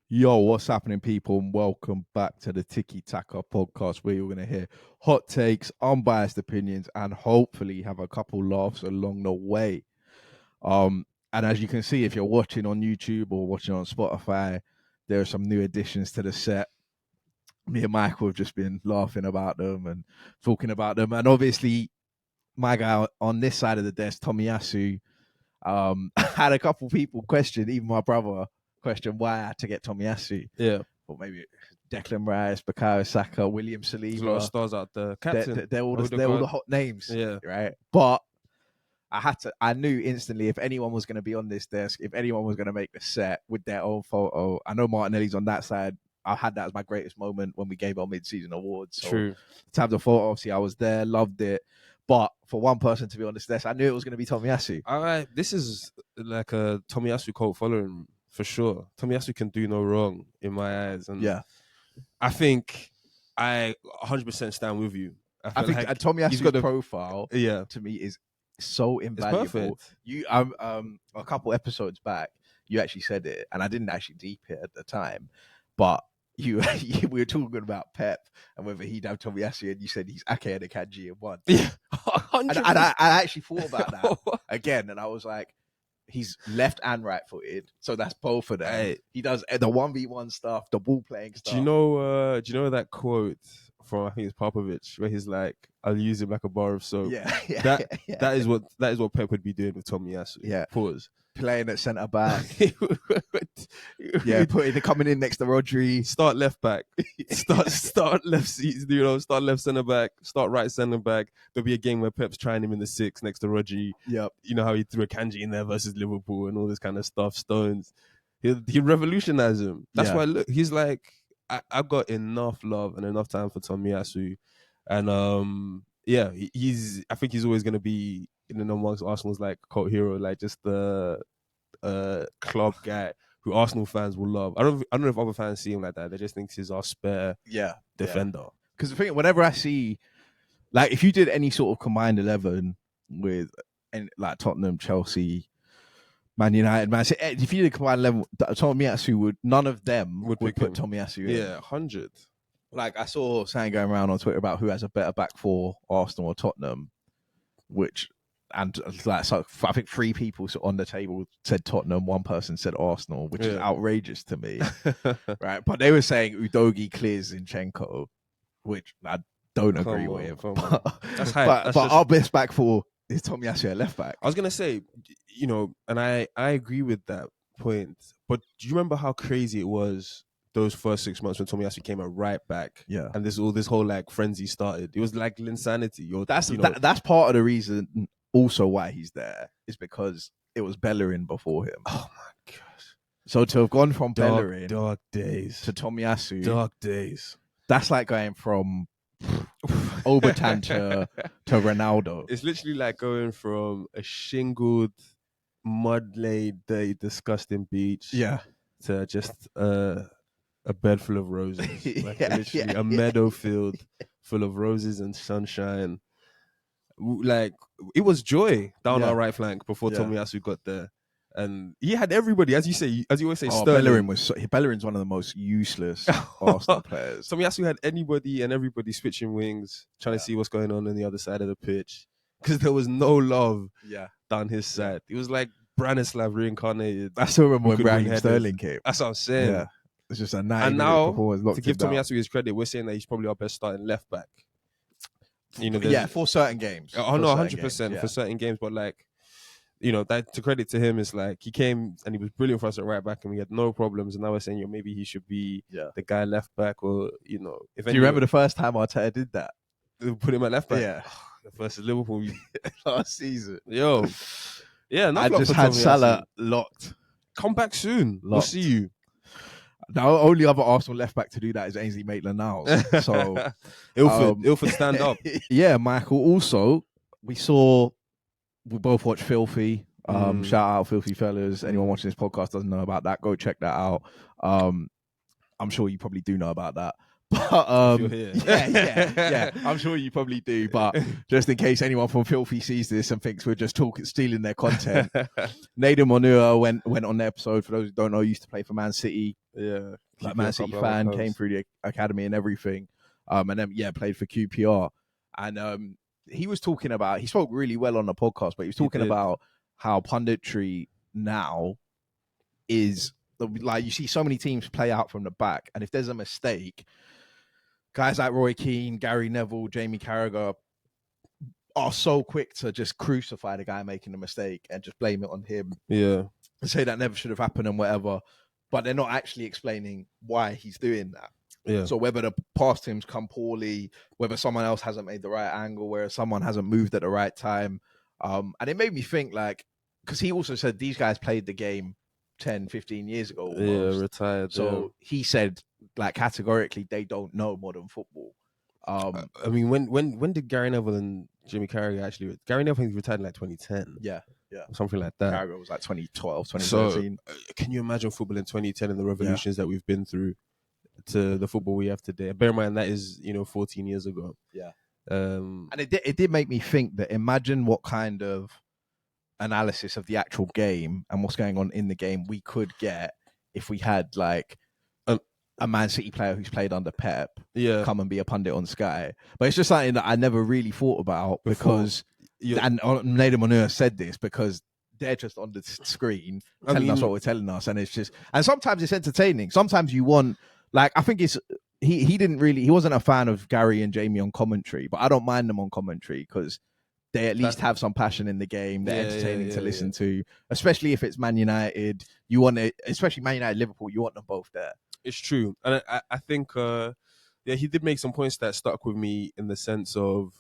Yo, what's happening, people? And welcome back to the Tiki Taka podcast, where you're going to hear hot takes, unbiased opinions, and hopefully have a couple laughs along the way. And as you can see, if you're watching on YouTube or watching on Spotify, there are some new additions to the set. Me and Michael have just been laughing about them and talking about them. And obviously, my guy on this side of the desk, Tomiyasu, had a couple people question, even my brother question why I had to get Tomiyasu. Yeah. Or maybe Declan Rice, Bukayo Saka, William There's a lot of Saliba. stars out there. Captain. They're all the hot names. Yeah. Right. But I knew instantly if anyone was going to be on this desk, if anyone was going to make the set with their own photo, I know Martinelli's on that side. I had that as my greatest moment when we gave our mid-season awards. So True. in terms of photo, obviously I was there, loved it. But for one person to be on this desk, I knew it was going to be Tomiyasu. All right. This is like a Tomiyasu cult following for sure. Tomiyasu can do no wrong in my eyes. And Yeah. I think I 100% stand with you. I think like Tomiyasu's profile to me is so invaluable. It's perfect. You a couple episodes back, you actually said it, and I didn't actually deep it at the time, but we were talking about Pep and whether he'd have Tomiyasu, and you said he's Ake and Akanji in one. Yeah, and I actually thought about that again, and I was like, he's left and right footed, so that's both of them. Hey. He does the 1v1 stuff, the ball playing stuff. Do you know that quote from, I think it's Popovich, where he's like, "I'll use him like a bar of soap." That is what Pep would be doing with Tomiyasu. Yeah. Pause. Playing at centre back. Coming in next to Rodri. Start left back. Start left. Start left centre back. Start right centre back. There'll be a game where Pep's trying him in the 6 next to Rodri. Yep. You know how he threw a Kanji in there versus Liverpool and all this kind of stuff. Stones. He revolutionized him. That's why. Look, he's like, I got enough love and enough time for Tomiyasu, and I think he's always going to be amongst Arsenal's like cult hero, like just the club guy who Arsenal fans will love. I don't know if other fans see him like that. They just think he's our spare defender. Because the thing, whenever I see, like, if you did any sort of combined 11 with like Tottenham, Chelsea, Man United, Man City, if you did a combined 11, Tomiyasu none of them would put Tomiyasu in. Yeah, 100. Like, I saw something going around on Twitter about who has a better back four, Arsenal or Tottenham, and like, so I think 3 people on the table said Tottenham, 1 person said Arsenal, which is outrageous to me. Right? But they were saying Udogie clears Zinchenko, which I don't agree with. That's hype. But our best back four is Tomiyasu at left back. I was going to say, and I agree with that point, but do you remember how crazy it was those first 6 months when Tomiyasu came at right back? Yeah. And this whole like frenzy started. It was like insanity. That's part of the reason also why he's there, is because it was Bellerin before him. Oh my gosh. So to have gone from Bellerin dark days to Tomiyasu, dark days. That's like going from Obertan to Ronaldo. It's literally like going from a shingled, mud-laid, dirty, disgusting beach to just a bed full of roses. Like literally a meadow field full of roses and sunshine. Like, it was joy down our right flank before Tomiyasu got there. And he had everybody, as you always say, Sterling. Bellerin's one of the most useless Arsenal players. Tomiyasu had anybody and everybody switching wings, trying to see what's going on the other side of the pitch. Because there was no love down his side. It was like Branislav reincarnated. I still remember when Raheem Sterling came. That's what I'm saying. Yeah. It's just a 90-minute and now, performance. To give Tomiyasu his credit, we're saying that he's probably our best starting left back. For certain games. Oh no, 100% for certain games. But like, that to credit to him is like he came and he was brilliant for us at right back, and we had no problems. And now we're saying, maybe he should be the guy left back, or if. Do you remember the first time Arteta did that? Put him at left back. Yeah, versus Liverpool last season. I just had Salah locked. Come back soon. We'll see you. The only other Arsenal left back to do that is Ainsley Maitland-Niles. So Ilford stand up. Yeah, Michael. Also, we both watched Filthy. Shout out Filthy Fellas. Anyone watching this podcast doesn't know about that, go check that out. I'm sure you probably do know about that. But If you're here. yeah. I'm sure you probably do. But just in case anyone from Filthy sees this and thinks we're just stealing their content, Nedem Onouha went on the episode. For those who don't know, used to play for Man City. Yeah, Like QPR Man City fan, came through the academy and everything. And then played for QPR. And he was talking about, he spoke really well on the podcast, but he was talking about how punditry now is like, you see so many teams play out from the back, and if there's a mistake, guys like Roy Keane, Gary Neville, Jamie Carragher are so quick to just crucify the guy making the mistake and just blame it on him. Yeah. And say that never should have happened and whatever. But they're not actually explaining why he's doing that. Yeah. So whether the pass team's come poorly, whether someone else hasn't made the right angle, where someone hasn't moved at the right time. And it made me think, like, because he also said these guys played the game 10, 15 years ago almost. Yeah, retired. So he said, like, categorically, they don't know modern football. I mean, when did Gary Neville and Jimmy Carragher actually... Gary Neville retired in like 2010. Yeah. Something like that. Carragher was like 2012, 2013. So, can you imagine football in 2010 and the revolutions that we've been through to the football we have today? Bear in mind, that is, 14 years ago. Yeah. And it did make me think that, imagine what kind of analysis of the actual game and what's going on in the game we could get if we had, like, a Man City player who's played under Pep come and be a pundit on Sky. But it's just something that I never really thought about because, and Nedem Onouha said this, because they're just on the screen telling us what we're telling us, and it's just, and sometimes it's entertaining. Sometimes you want, like, I think it's, he wasn't a fan of Gary and Jamie on commentary, but I don't mind them on commentary because they at least have some passion in the game. They're entertaining to listen to, especially if it's Man United. You want it, especially Man United, Liverpool. You want them both there. It's true, and I think he did make some points that stuck with me, in the sense of,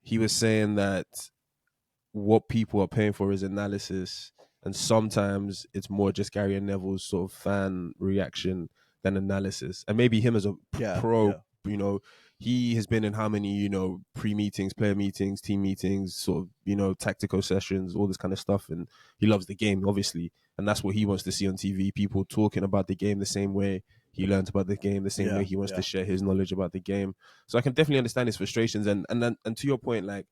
he was saying that what people are paying for is analysis, and sometimes it's more just Gary and Neville's sort of fan reaction than analysis. And maybe him as a pro, he has been in how many, pre-meetings, player meetings, team meetings, sort of, tactical sessions, all this kind of stuff. And he loves the game, obviously. And that's what he wants to see on TV. People talking about the game the same way he learned about the game, the same way he wants to share his knowledge about the game. So I can definitely understand his frustrations. And to your point, like,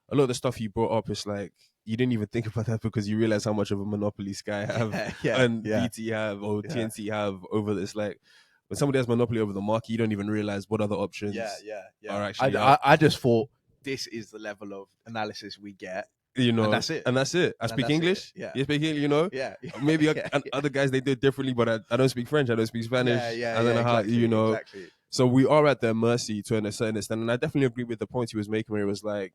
a lot of the stuff you brought up is like, you didn't even think about that because you realize how much of a monopoly Sky have and BT have or TNT have over this. Like, when somebody has monopoly over the market, you don't even realize what other options are actually I just thought, this is the level of analysis we get. And that's it. I speak English. Yeah. You speak English, Maybe other guys, they do it differently, but I don't speak French. I don't speak Spanish. I don't know how, Exactly. So we are at their mercy to a certain extent. And I definitely agree with the point he was making, where it was like,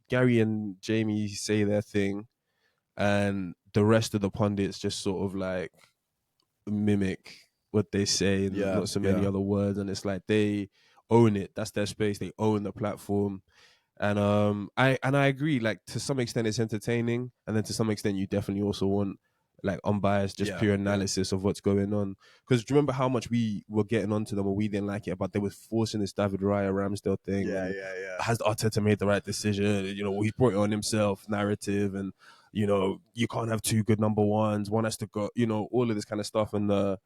Gary and Jamie say their thing and the rest of the pundits just sort of like mimic what they say and not so many other words. And it's like, they own it. That's their space. They own the platform. And I agree, like, to some extent it's entertaining, and then to some extent you definitely also want, like, unbiased, just pure analysis of what's going on. Because do you remember how much we were getting onto them, or we didn't like it, but they were forcing this David Raya Ramsdale thing. Has Arteta made the right decision? He brought it on himself, narrative, and you can't have two good number ones. One has to go. All of this kind of stuff, and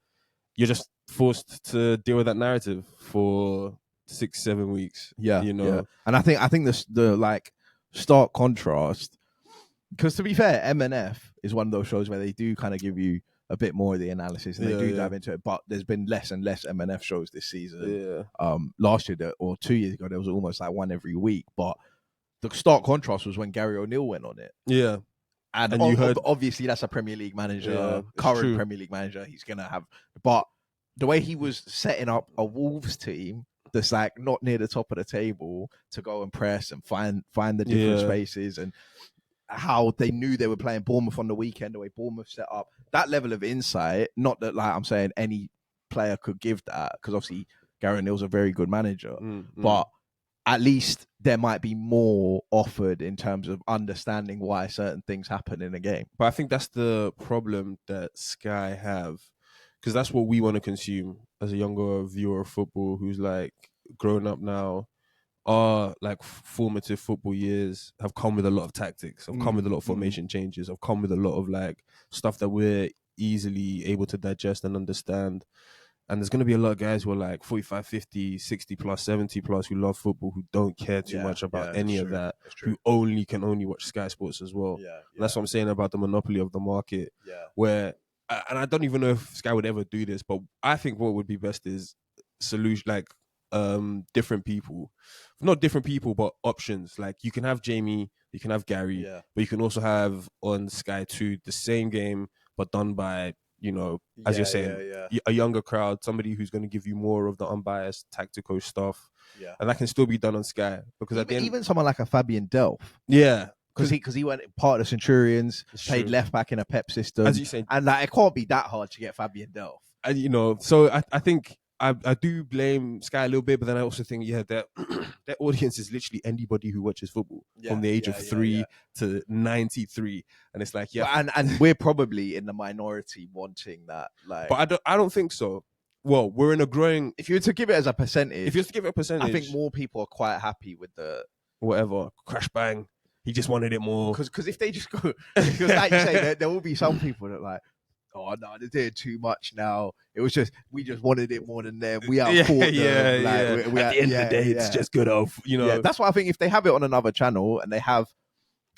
you're just forced to deal with that narrative for 6-7 weeks. And I think the like stark contrast, because to be fair, M&F is one of those shows where they do kind of give you a bit more of the analysis, and they do dive into it, but there's been less and less M&F shows this season. Last year or 2 years ago there was almost like one every week, but the stark contrast was when Gary O'Neill went on it. And you heard, obviously that's a Premier League manager, current Premier League manager. He's gonna have, but the way he was setting up a Wolves team that's like not near the top of the table to go and press and find the different spaces, and how they knew they were playing Bournemouth on the weekend, the way Bournemouth set up, that level of insight. Not that, like, I'm saying any player could give that, because obviously Gary O'Neill's a very good manager, but at least there might be more offered in terms of understanding why certain things happen in a game. But I think that's the problem that Sky have, because that's what we want to consume as a younger viewer of football who's like grown up now. Our like formative football years have come with a lot of tactics, have come with a lot of formation changes, have come with a lot of like stuff that we're easily able to digest and understand. And there's going to be a lot of guys who are like 45, 50, 60 plus, 70 plus, who love football, who don't care too much about any of that, who can only watch Sky Sports as well. And that's what I'm saying about the monopoly of the market, where, and I don't even know if Sky would ever do this, but I think what would be best is solution, like different people, not different people, but options. Like you can have Jamie, you can have Gary, but you can also have on Sky 2 the same game, but done by, you know, as you're saying, a younger crowd, somebody who's going to give you more of the unbiased tactical stuff, and that can still be done on Sky, because at the end, even someone like a Fabian Delph, because he went part of the Centurions, played left back in a Pep system, as you say, and like it can't be that hard to get Fabian Delph. And you know, so I think I do blame Sky a little bit, but then I also think that their audience is literally anybody who watches football from the age of 3 to 93, and it's like and we're probably in the minority wanting that. Like, but I don't think so. Well, we're in a growing. If you were to give it as a percentage, I think more people are quite happy with the whatever crash bang. He just wanted it more, because if they just go, because like you say, there will be some people that like, oh no, they're doing too much now. It was just we just wanted it more than them. We outfought them. We at the end of the day, it's just good off. You know, that's why I think if they have it on another channel and they have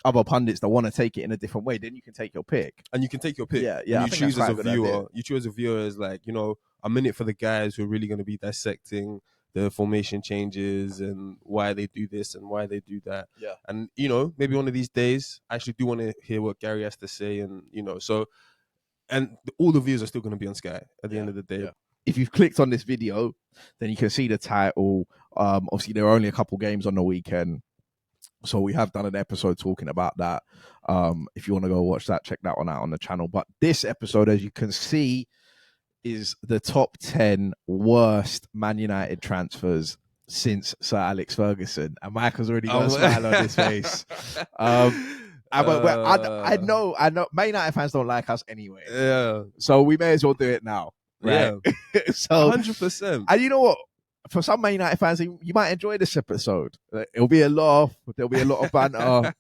other pundits that want to take it in a different way, then you can take your pick. And you can take your pick. Yeah. You choose as a viewer. You choose as a viewer as like, you know, a minute for the guys who are really going to be dissecting the formation changes and why they do this and why they do that. Yeah. And, you know, maybe one of these days, I actually do want to hear what Gary has to say. And, you know, so, and all the views are still going to be on Sky at the end of the day. Yeah. If you've clicked on this video, then you can see the title. Obviously, there are only a couple games on the weekend, so we have done an episode talking about that. If you want to go watch that, check that one out on the channel. But this episode, as you can see, is the top 10 worst Man United transfers since Sir Alex Ferguson. And Michael's already got a smile on his face. I know Man United fans don't like us anyway. Yeah. So we may as well do it now. Right? Yeah. So 100%. And you know what? For some Man United fans, you might enjoy this episode. It'll be a laugh. There'll be a lot of banter.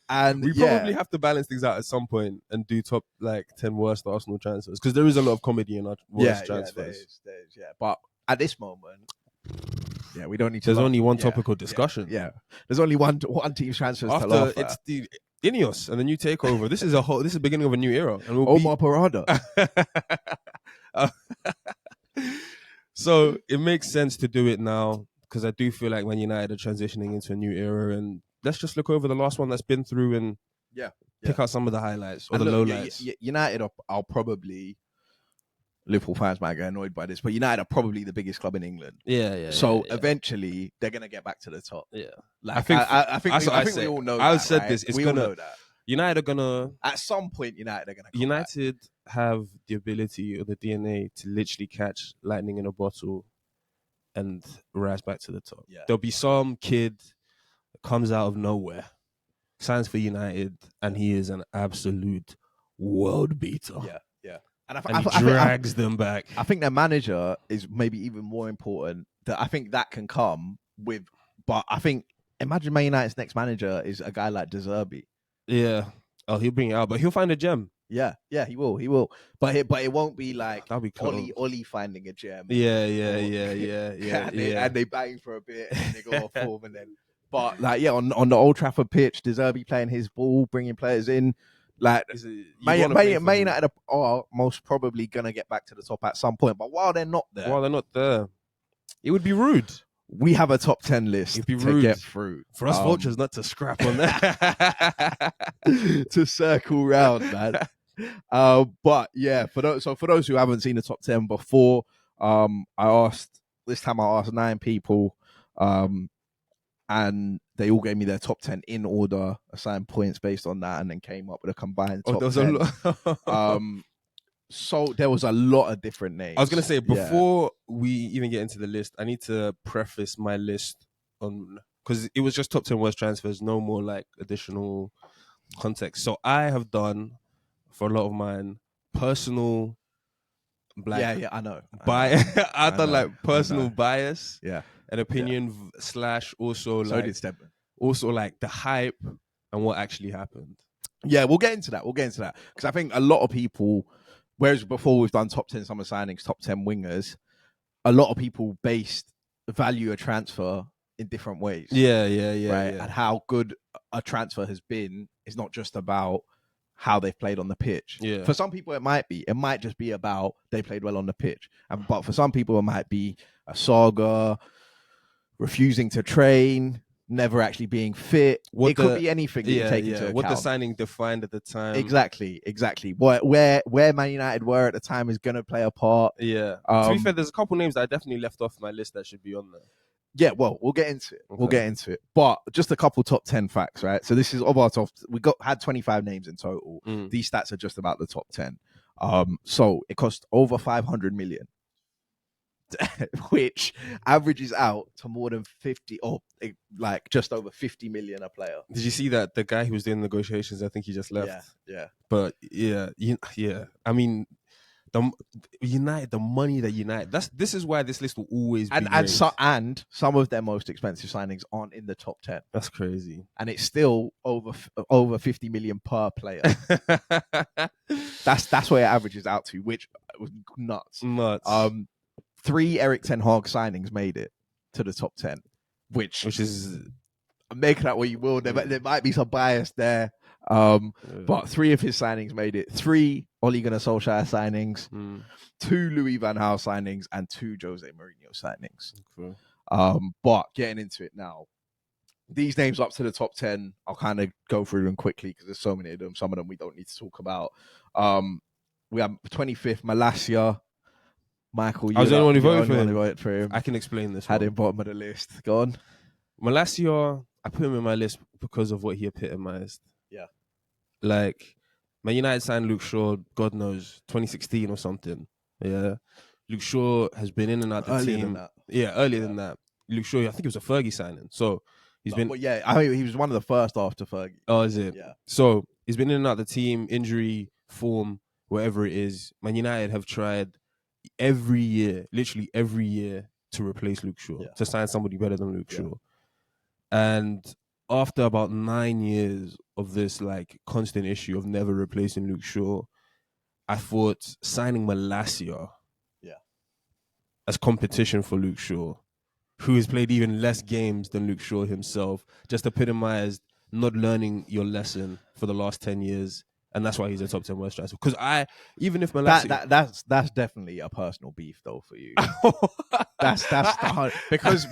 And we probably have to balance things out at some point and do top like 10 worst Arsenal transfers, because there is a lot of comedy in our worst transfers. There is. But at this moment, we don't need to. There's only one topical discussion. Yeah. There's only one team's transfers to laugh at. It's the Ineos and the new takeover. This is the beginning of a new era. And Omar Parada. So it makes sense to do it now, because I do feel like Man United are transitioning into a new era, and let's just look over the last one that's been through and pick out some of the highlights or the lowlights. United are probably, Liverpool fans might get annoyed by this, but United are probably the biggest club in England. So eventually they're gonna get back to the top. Yeah, like, I think we all know. I that, said right? this. It's we gonna. all know that. United are gonna. At some point, United are gonna. United have the ability or the DNA to literally catch lightning in a bottle and rise back to the top. Yeah. There'll be some kid that comes out of nowhere, signs for United, and he is an absolute world beater. Yeah. And he drags them back. I think their manager is maybe even more important. That I think that can come with, but I think imagine Man United's next manager is a guy like De Zerbi. Yeah. Oh, he'll bring it out, but he'll find a gem. Yeah, he will. But it won't be like that'll be cool. Ollie finding a gem. Yeah. And they bang for a bit and they go off form and then. But like on the Old Trafford pitch, De Zerbi playing his ball, bringing players in. Like Man United are most probably gonna get back to the top at some point. But while they're not there, it would be rude. We have a top 10 list It'd be to rude get through. For us vultures not to scrap on that. To circle round, man. But yeah, for those who haven't seen the top 10 before, I asked 9 people, and they all gave me their top 10 in order, assigned points based on that, and then came up with a combined top 10. So there was a lot of different names. I was going to say, before we even get into the list, I need to preface my list on, because it was just top 10 worst transfers, no more like additional context. So I have done, for a lot of mine, personal I know. I've done like personal bias, an opinion / also so like did Stedman. Also like the hype and what actually happened. Yeah, we'll get into that because I think a lot of people whereas before we've done top 10 summer signings, top 10 wingers, a lot of people value a transfer in different ways. Yeah. Right. And how good a transfer has been is not just about how they've played on the pitch. Yeah. For some people, it might just be about they played well on the pitch. But for some people, it might be a saga, refusing to train, never actually being fit. Could be anything that you take into account. What the signing defined at the time. Exactly. Where Man United were at the time is going to play a part. Yeah. To be fair, there's a couple names that I definitely left off my list that should be on there. Yeah, well, we'll get into it. Okay. We'll get into it. But just a couple top 10 facts, right? So this is of our top. We had 25 names in total. These stats are just about the top 10. So it cost over 500 million, which averages out to more than 50 or like just over 50 million a player. Did you see that the guy who was doing negotiations? I think he just left. Yeah. But yeah. I mean, the money that United. This is why this list will always be and some of their most expensive signings aren't in the top 10. That's crazy, and it's still over 50 million per player. That's where it averages out to, which was nuts. 3 Eric Ten Hag signings made it to the top 10, which is make that what you will. There might be some bias there. But 3 of his signings made it. 3 Ole Gunnar Solskjaer signings, 2 Louis van Gaal signings, and 2 Jose Mourinho signings. Okay. But getting into it now, these names up to the top 10, I'll kind of go through them quickly because there's so many of them. Some of them we don't need to talk about. We have 25th, Malacia. Michael, I was the only one who voted for him. I can explain this. Had him bottom of the list. Go on. Malacia, I put him in my list because of what he epitomized. Yeah. Like, Man United signed Luke Shaw, God knows, 2016 or something. Yeah. Luke Shaw has been in and out the team. Earlier than that. Luke Shaw, I think it was a Fergie signing. So he's been. But yeah, I mean, he was one of the first after Fergie. Oh, is it? Yeah. So he's been in and out the team, injury, form, whatever it is. Man United have tried literally every year, to replace Luke Shaw, to sign somebody better than Luke Shaw. And after about 9 years of this like constant issue of never replacing Luke Shaw, I thought signing Malacia as competition for Luke Shaw, who has played even less games than Luke Shaw himself, just epitomized not learning your lesson for the last 10 years. And that's why he's a top 10 worst transfer. Because even if Malacia... That's definitely a personal beef, though, for you. that's the hard... Because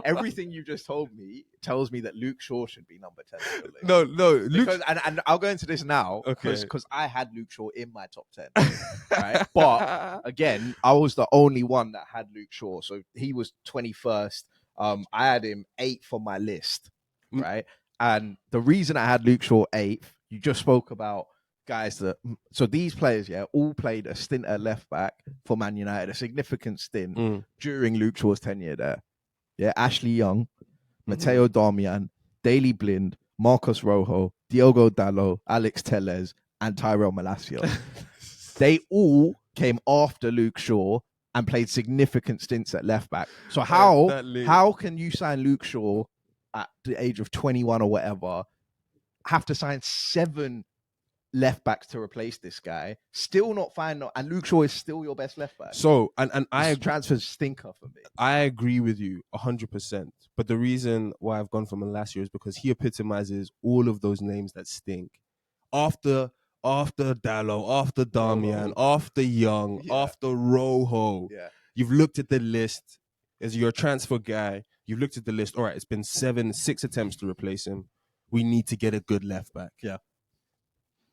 everything you just told me tells me that Luke Shaw should be number 10. No. And I'll go into this now, because I had Luke Shaw in my top 10. Right? But, again, I was the only one that had Luke Shaw. So he was 21st. I had him 8th on my list, right? And the reason I had Luke Shaw 8th, you just spoke about guys so these players, all played a stint at left back for Man United, a significant stint during Luke Shaw's tenure there. Yeah, Ashley Young, Matteo Darmian, Daley Blind, Marcos Rojo, Diogo Dalot, Alex Tellez, and Tyrell Malacia. They all came after Luke Shaw and played significant stints at left back. So how can you sign Luke Shaw at the age of 21 or whatever, have to sign 7 left backs to replace this guy, still not find, and Luke Shaw is still your best left back? So, and I transfer stinker for me. I agree with you 100%. But the reason why I've gone for Malacia is because he epitomizes all of those names that stink. After Dallo, after Darmian, after Young, after Rojo. Yeah. You've looked at the list as you're a transfer guy. You've looked at the list. All right, it's been 6 attempts to replace him. We need to get a good left back. Yeah.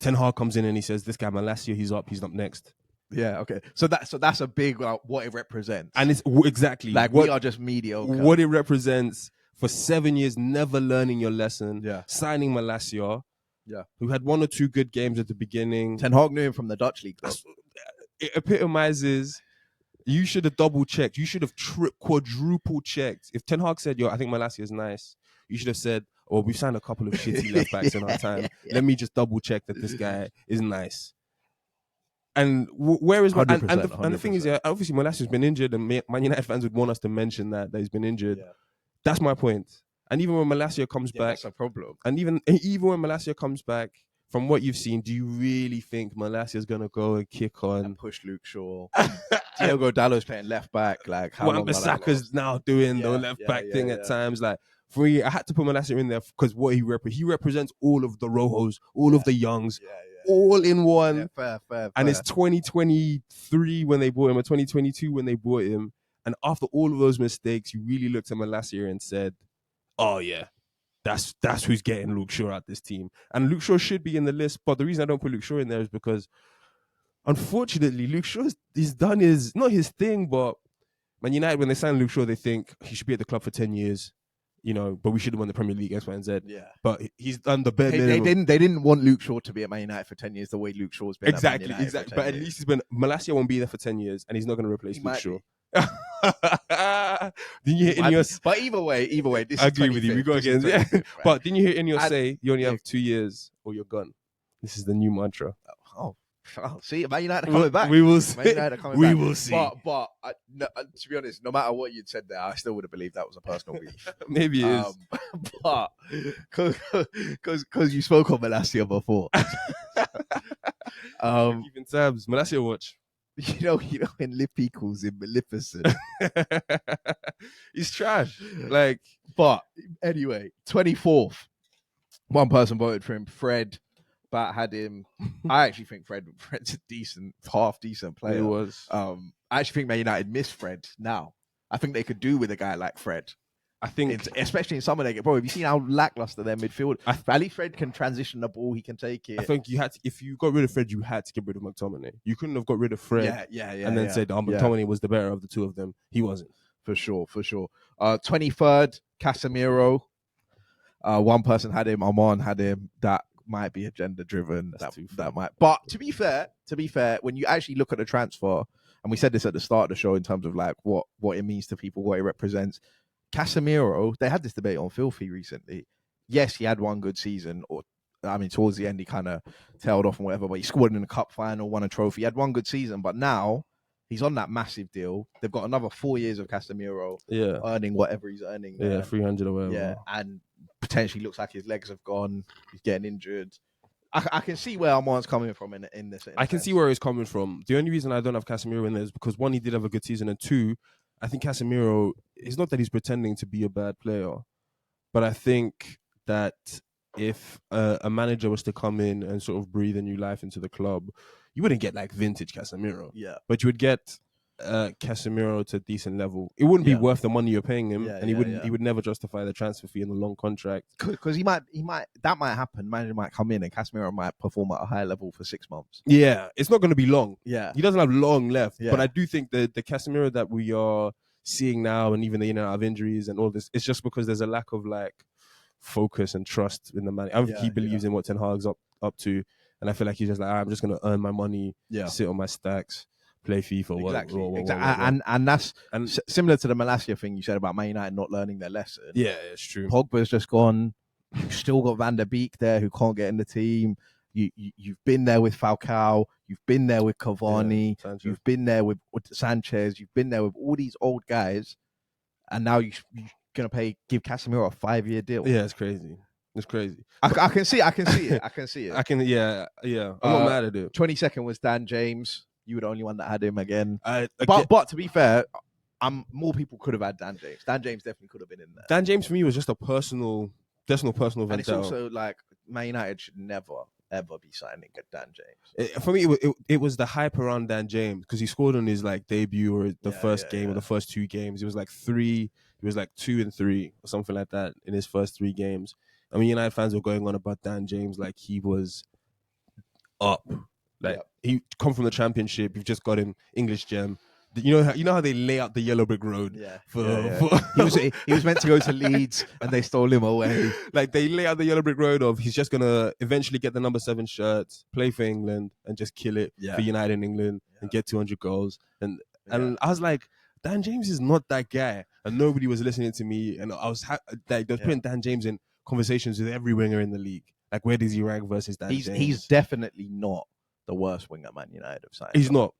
Ten Hag comes in and he says, "This guy Malacia, he's up next." Yeah. Okay. So that's a big what it represents, and it's exactly like we are just mediocre. What it represents for 7 years, never learning your lesson. Yeah. Signing Malacia. Yeah. Who had 1 or 2 good games at the beginning. Ten Hag knew him from the Dutch league, though. It epitomizes. You should have double checked. You should have quadruple checked. If Ten Hag said, I think Malacia is nice, you should have said, we've signed a couple of shitty left backs in our time. Let me just double check that this guy is nice. And where is and the thing is, obviously Malacia's been injured, and Man United fans would want us to mention that he's been injured. Yeah. That's my point. And even when Malacia comes back, that's a problem. And even when Malacia comes back, from what you've seen, do you really think Malassia's gonna go and kick on and push Luke Shaw? Diogo Dallo's playing left back. Like, how long are that Wan-Bissaka's last? now doing the Yeah, left yeah, back yeah, thing at yeah. times. Like for me, I had to put Malassia in there because what he represents all of the Rojos, all of the Youngs, all in one. Yeah, fair. And it's 2023 when they bought him, or 2022 when they bought him. And after all of those mistakes, you really looked at Malassia and said, "Oh yeah, that's who's getting Luke Shaw out this team." And Luke Shaw should be in the list, but the reason I don't put Luke Shaw in there is because, unfortunately, Luke Shaw he's done not his thing, but Man United, when they sign Luke Shaw, they think he should be at the club for 10 years, but we should have won the Premier League, X, Y, and Z. Yeah. But he's done the bare minimum. They didn't want Luke Shaw to be at Man United for 10 years the way Luke Shaw's been Exactly. at Man United for 10 But at years. least Malassia won't be there for 10 years, and he's not going to replace Luke Shaw. Didn't you hear in your... But either way, this I is agree with you. We go again. Yeah. But didn't you hear in your say, you only have 2 years or you're gone? This is the new mantra. Oh, see, Man United are coming back. We will see. Man United are coming we back. will see. But to be honest, no matter what you'd said there, I still would have believed that was a personal beef. Maybe it is. But because you spoke on Malassia before. Keeping tabs. Malassia watch. You know when Lippy calls him Maleficent. He's trash. But anyway, 24th. One person voted for him. Fred Bat had him. I actually think Fred's a half decent player. He was. I actually think Man United miss Fred now. I think they could do with a guy like Fred. I think, especially in some of their games. Bro, have you seen how lackluster their midfield? At least Fred can transition the ball. He can take it. I think you had to, if you got rid of Fred, you had to get rid of McTominay. You couldn't have got rid of Fred and then said, McTominay was the better of the two of them. He wasn't. For sure. 23rd, Casemiro. One person had him. Armand had him. That might be agenda driven. That might. But to be fair, when you actually look at the transfer, and we said this at the start of the show in terms of like what it means to people, what it represents. Casemiro, they had this debate on Filthy recently. Yes, he had one good season, towards the end he kind of tailed off and whatever, but he scored in the cup final, won a trophy. He had one good season, but now he's on that massive deal. They've got another 4 years of Casemiro earning whatever he's earning. Yeah, 300 or whatever. Yeah, and potentially looks like his legs have gone. He's getting injured. I can see where Armand's coming from in this. I can see where he's coming from. The only reason I don't have Casemiro in there is because, one, he did have a good season, and two, I think Casemiro, it's not that he's pretending to be a bad player, but I think that if a manager was to come in and sort of breathe a new life into the club, you wouldn't get like vintage Casemiro. Yeah. But you would get Casemiro to a decent level. It wouldn't be worth the money you're paying him, and he would never justify the transfer fee in the long contract. Because that might happen. Manager might come in and Casemiro might perform at a higher level for 6 months. Yeah, it's not going to be long. Yeah, he doesn't have long left. Yeah. But I do think the Casemiro that we are seeing now, and even the in and out of injuries and all this, it's just because there's a lack of like focus and trust in the man. I don't think he believes in what Ten Hag's up to, and I feel like he's just like, I'm just going to earn my money, sit on my stacks, play FIFA. Exactly. And that's similar to the Malassia thing you said about Man United not learning their lesson. Yeah, it's true. Pogba's just gone. You've still got Van der Beek there who can't get in the team. You've been there with Falcao. You've been there with Cavani. You've been there with Sanchez. You've been there with all these old guys, and now you're gonna give Casemiro a 5-year deal. Yeah, it's crazy. It's crazy. I can see it. I'm not mad at it. 22nd was Dan James. You were the only one that had him again. But to be fair, more people could have had Dan James. Dan James definitely could have been in there. Dan James for me was just a personal vendetta. And it's also like Man United should never ever be signing a Dan James. For me, it was the hype around Dan James because he scored on his like debut or the first game or the first 2 games. It was like 3. He was like 2 and 3 or something like that in his first 3 games. I mean, United fans were going on about Dan James like he was up. Like he come from the Championship. You've just got him English gem. You know how they lay out the yellow brick road. He was meant to go to Leeds and they stole him away. Like they lay out the yellow brick road of he's just gonna eventually get the number 7 shirt, play for England, and just kill it for United in England and get 200 goals. And I was like, Dan James is not that guy, and nobody was listening to me. And I was they was putting Dan James in conversations with every winger in the league. Like, where does he rank versus Dan James? He's definitely not the worst wing at Man United have signed. He's not.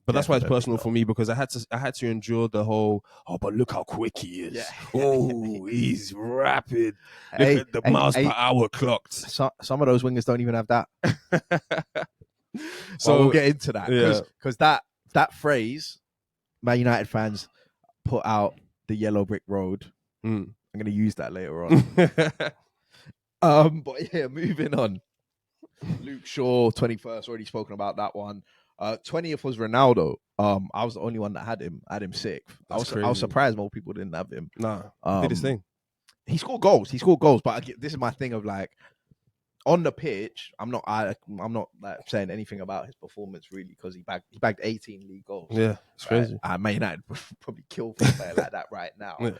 But that's why it's Definitely personal not. for me, because I had to endure the whole. Oh, but look how quick he is. Yeah. Oh, he's rapid. Look Hey, at the miles per hour clocked. some of those wingers don't even have that. So we'll get into that because yeah. that phrase, Man United fans put out the yellow brick road. I'm going to use that later on. But yeah, moving on. Luke Shaw, 21st, already spoken about that one. 20th was Ronaldo. I was the only one that had him. I had him 6th. I was surprised more people didn't have him. Nah, did his thing. He scored goals. But this is my thing of like, on the pitch, I'm not like saying anything about his performance really, because he bagged 18 league goals. Yeah, it's crazy. Man United would probably kill for a player like that right now. Yeah.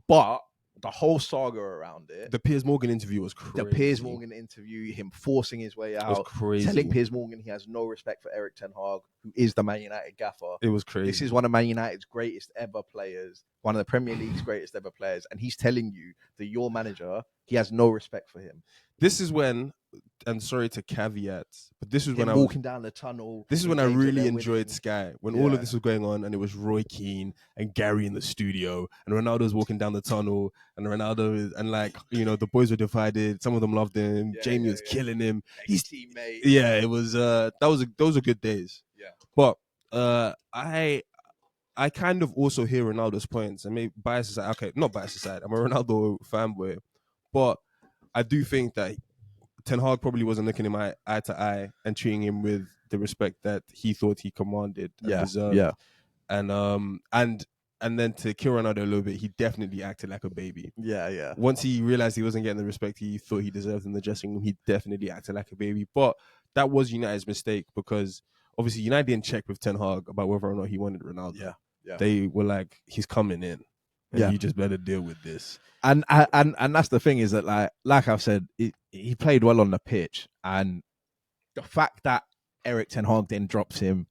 But the whole saga around it, the Piers Morgan interview was crazy. The Piers Morgan interview, him forcing his way out, was crazy. Telling Piers Morgan he has no respect for Erik ten Hag, who is the Man United gaffer. It was crazy. This is one of Man United's greatest ever players, one of the Premier League's greatest ever players, and he's telling you that your manager, he has no respect for him. This is when, and sorry to caveat, but this was when I was walking down the tunnel. This is when I really enjoyed Sky, when all of this was going on, and it was Roy Keane and Gary in the studio, and Ronaldo was walking down the tunnel, and Ronaldo and like, you know, the boys were divided. Some of them loved him. Jamie was killing him. His teammate. Yeah, it was. Those are good days. Yeah, but I kind of also hear Ronaldo's points, and maybe bias aside. Okay, not bias aside. I'm a Ronaldo fanboy, but I do think that Ten Hag probably wasn't looking him eye to eye and treating him with the respect that he thought he commanded and deserved. Yeah. And then to kill Ronaldo a little bit, he definitely acted like a baby. Yeah. Once he realized he wasn't getting the respect he thought he deserved in the dressing room, he definitely acted like a baby. But that was United's mistake, because obviously United didn't check with Ten Hag about whether or not he wanted Ronaldo. Yeah. They were like, he's coming in. And you just better deal with this. And that's the thing, is that like I've said, he played well on the pitch, and the fact that Erik ten Hag then drops him,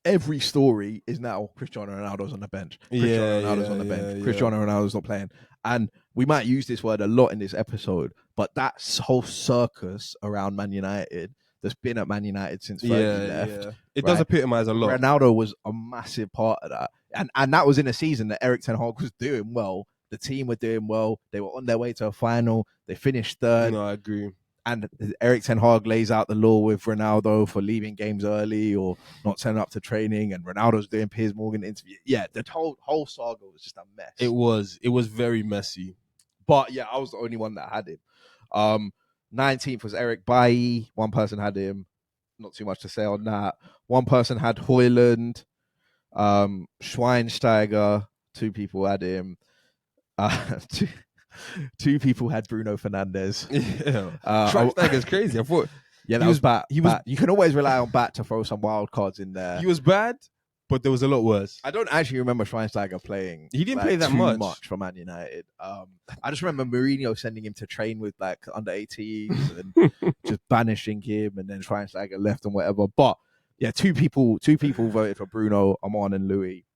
every story is now Cristiano Ronaldo's on the bench. Cristiano Ronaldo's on the bench. Cristiano Ronaldo's not playing. And we might use this word a lot in this episode, but that whole circus around Man United that's been at Man United since Fergie left. It does epitomise a lot. Ronaldo was a massive part of that. And that was in a season that Erik ten Hag was doing well. The team were doing well. They were on their way to a final. They finished third. No, I agree. And Erik ten Hag lays out the law with Ronaldo for leaving games early or not turning up to training. And Ronaldo's doing Piers Morgan interview. Yeah, the whole saga was just a mess. It was very messy. But yeah, I was the only one that had him. 19th was Eric Bailly. One person had him. Not too much to say on that. One person had Højlund. Schweinsteiger. 2 people had him. Two people had Bruno Fernandes. Yeah, Schweinsteiger's crazy. I thought, that was bad. You can always rely on Bat to throw some wild cards in there. He was bad, but there was a lot worse. I don't actually remember Schweinsteiger playing. He didn't play that too much for Man United. I just remember Mourinho sending him to train with like under 18s and just banishing him, and then Schweinsteiger left and whatever. But yeah, two people voted for Bruno, Amon, and Louis.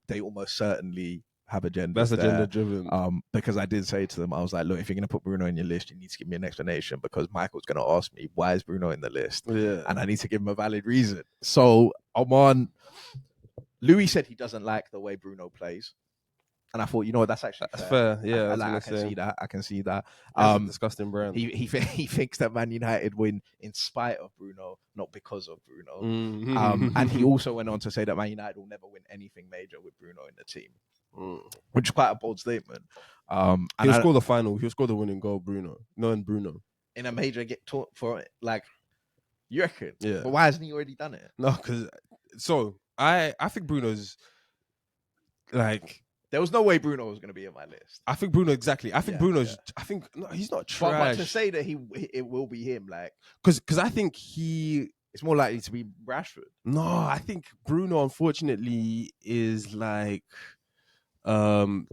They almost certainly have agendas. That's agenda driven. Because I did say to them, I was like, look, if you're going to put Bruno in your list, you need to give me an explanation, because Michael's going to ask me, why is Bruno in the list? Yeah. And I need to give him a valid reason. So Louis said he doesn't like the way Bruno plays. And I thought, you know what, that's actually fair. Yeah, I can see that. That's a disgusting brand. He thinks that Man United win in spite of Bruno, not because of Bruno. Mm-hmm. And he also went on to say that Man United will never win anything major with Bruno in the team. Which is quite a bold statement. He'll score the final. He'll score the winning goal, Bruno. Knowing Bruno. In a major get taught for it. Like, you reckon? Yeah. But why hasn't he already done it? No, because... So, I think Bruno's... Like... There was no way Bruno was going to be on my list. I think Bruno, exactly. I think Bruno's... Yeah. I think... No, he's not trash. But to say that it will be him, like... Because I think he... It's more likely to be Rashford. No, I think Bruno, unfortunately, is like... in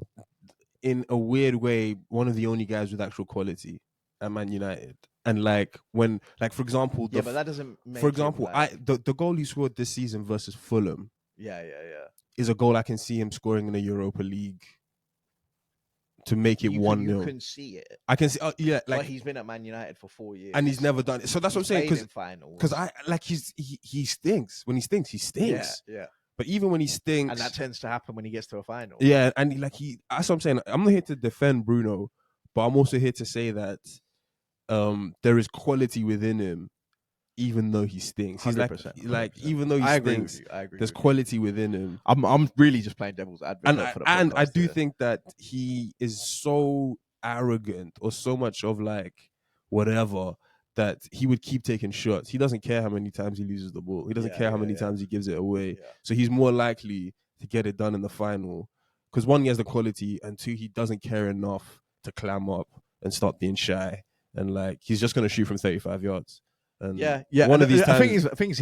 a weird way, one of the only guys with actual quality at Man United. And like when, like for example, but that doesn't make for example, the goal he scored this season versus Fulham, yeah, is a goal I can see him scoring in a Europa League to make it 1-0. You can see it. I can see. Yeah, like but he's been at Man United for 4 years and he's never done it. So that's what I'm saying. Because I like he stinks. When he stinks, he stinks. Yeah. But even when he stinks, and that tends to happen when he gets to a final. Yeah, and that's what I'm saying. I'm not here to defend Bruno, but I'm also here to say that there is quality within him, even though he stinks. He's 100%, like even though he stinks, I agree. there's quality within him. I'm really just playing devil's advocate for the podcast. And I do think that he is so arrogant or so much of like whatever that he would keep taking shots. He doesn't care how many times he loses the ball. He doesn't care how many times he gives it away. Yeah. So he's more likely to get it done in the final. Because one, he has the quality, and two, he doesn't care enough to clam up and start being shy. And like he's just gonna shoot from 35 yards. And one of these times, I think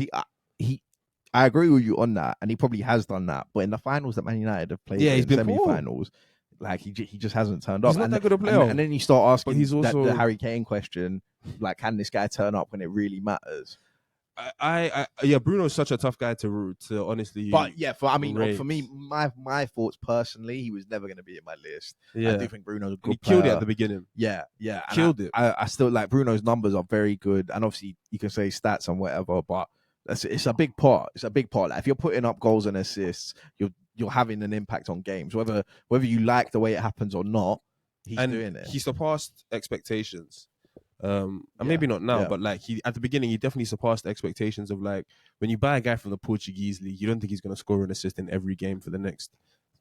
I agree with you on that, and he probably has done that. But in the finals that Man United have played, he's been semi-finals. Like he just hasn't turned up. He's not that good a player. And then you start asking, but he's also the Harry Kane question, like, can this guy turn up when it really matters? Bruno is such a tough guy to honestly. But for me, my thoughts personally, he was never going to be in my list. I do think Bruno's a good player. He killed it at the beginning. Yeah. Killed it. I still like Bruno's numbers are very good, and obviously you can say stats and whatever, but it's a big part. It's a big part. Like if you're putting up goals and assists, you're having an impact on games, whether you like the way it happens or not. He's doing it. He surpassed expectations. And maybe not now, but like at the beginning, he definitely surpassed expectations of like when you buy a guy from the Portuguese league, you don't think he's going to score an assist in every game for the next,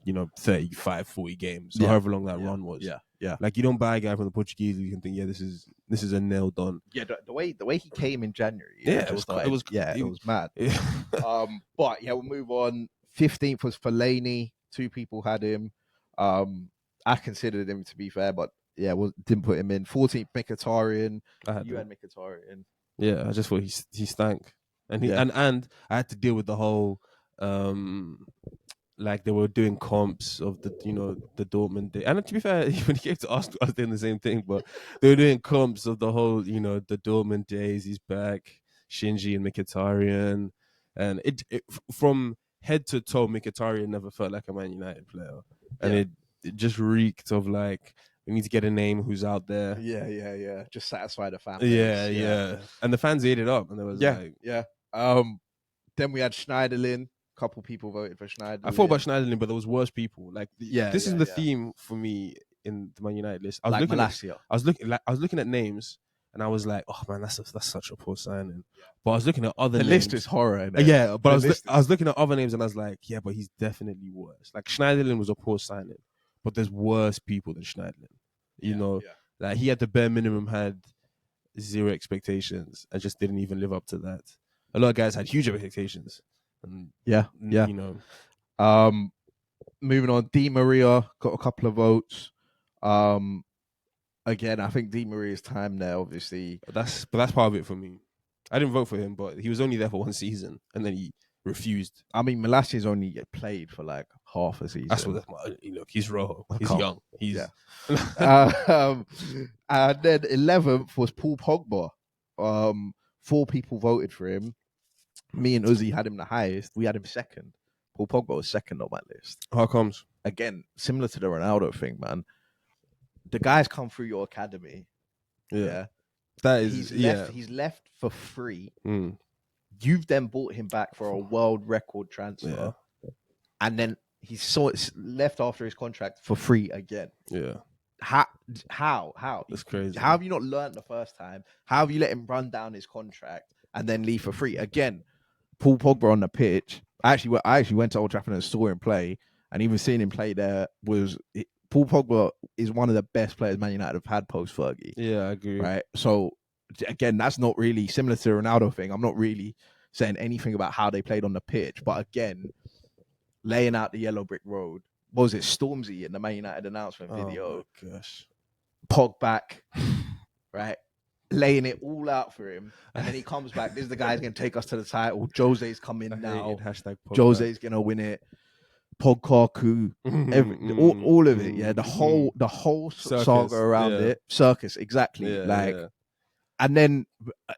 35, 40 games, or however long that run was. Yeah. Like you don't buy a guy from the Portuguese league and think, this is a nail done. Yeah, the way he came in January, it was mad. Yeah. But we'll move on. 15th was Fellaini. 2 people had him. I considered him to be fair, but didn't put him in. 14th, Mkhitaryan. You had Mkhitaryan. Yeah, I just thought he stank, and and I had to deal with the whole like they were doing comps of the the Dortmund day. And to be fair, when he came to Arsenal, I was doing the same thing, but they were doing comps of the whole the Dortmund days. He's back, Shinji and Mkhitaryan, and it from head to toe, Mkhitaryan never felt like a Man United player, and it just reeked of like. We need to get a name who's out there. Yeah. Just satisfy the fans. Yeah. And the fans ate it up, and there was Then we had Schneiderlin. A couple people voted for Schneiderlin. I thought about Schneiderlin, but there was worse people. Like this is the theme for me in the Man United list. I was looking at names, and I was like, oh man, that's such a poor signing. But I was looking at other names. The list is horror. Yeah, but I was looking at other names, and I was like, yeah, but he's definitely worse. Like Schneiderlin was a poor signing. But there's worse people than Schneiderlin. Like he at the bare minimum had 0 expectations and just didn't even live up to that. A lot of guys had huge expectations. And, moving on, Di Maria got a couple of votes. Again, I think Di Maria's time there, obviously. But that's part of it for me. I didn't vote for him, but he was only there for 1 season, and then he refused. I mean, Malassia's only played for like half a season. That's what he's Rojo. He's young. And then 11th was Paul Pogba. 4 people voted for him. Me and Uzi had him the highest. We had him second. Paul Pogba was second on my list. How comes? Again, similar to the Ronaldo thing, man. The guy's come through your academy. Yeah. That is, he's left for free. You've then bought him back for a world record transfer. And then he's left after his contract for free again. Yeah. How? That's crazy. How have you not learned the first time? How have you let him run down his contract and then leave for free? Again, Paul Pogba on the pitch. I actually went to Old Trafford and saw him play, and even seeing him play there Paul Pogba is one of the best players Man United have had post Fergie. Yeah, I agree. Right. So again, that's not really similar to the Ronaldo thing. I'm not really saying anything about how they played on the pitch, but again, laying out the yellow brick road. What was it? Stormzy in the Man United announcement video. Oh, gosh. Pog back, right? Laying it all out for him. And then he comes back. This is the guy who's going to take us to the title. Jose's coming now. Jose's going to win it. Pogkaku, all of it. Yeah, the whole Circus, saga around it. Circus, exactly. And then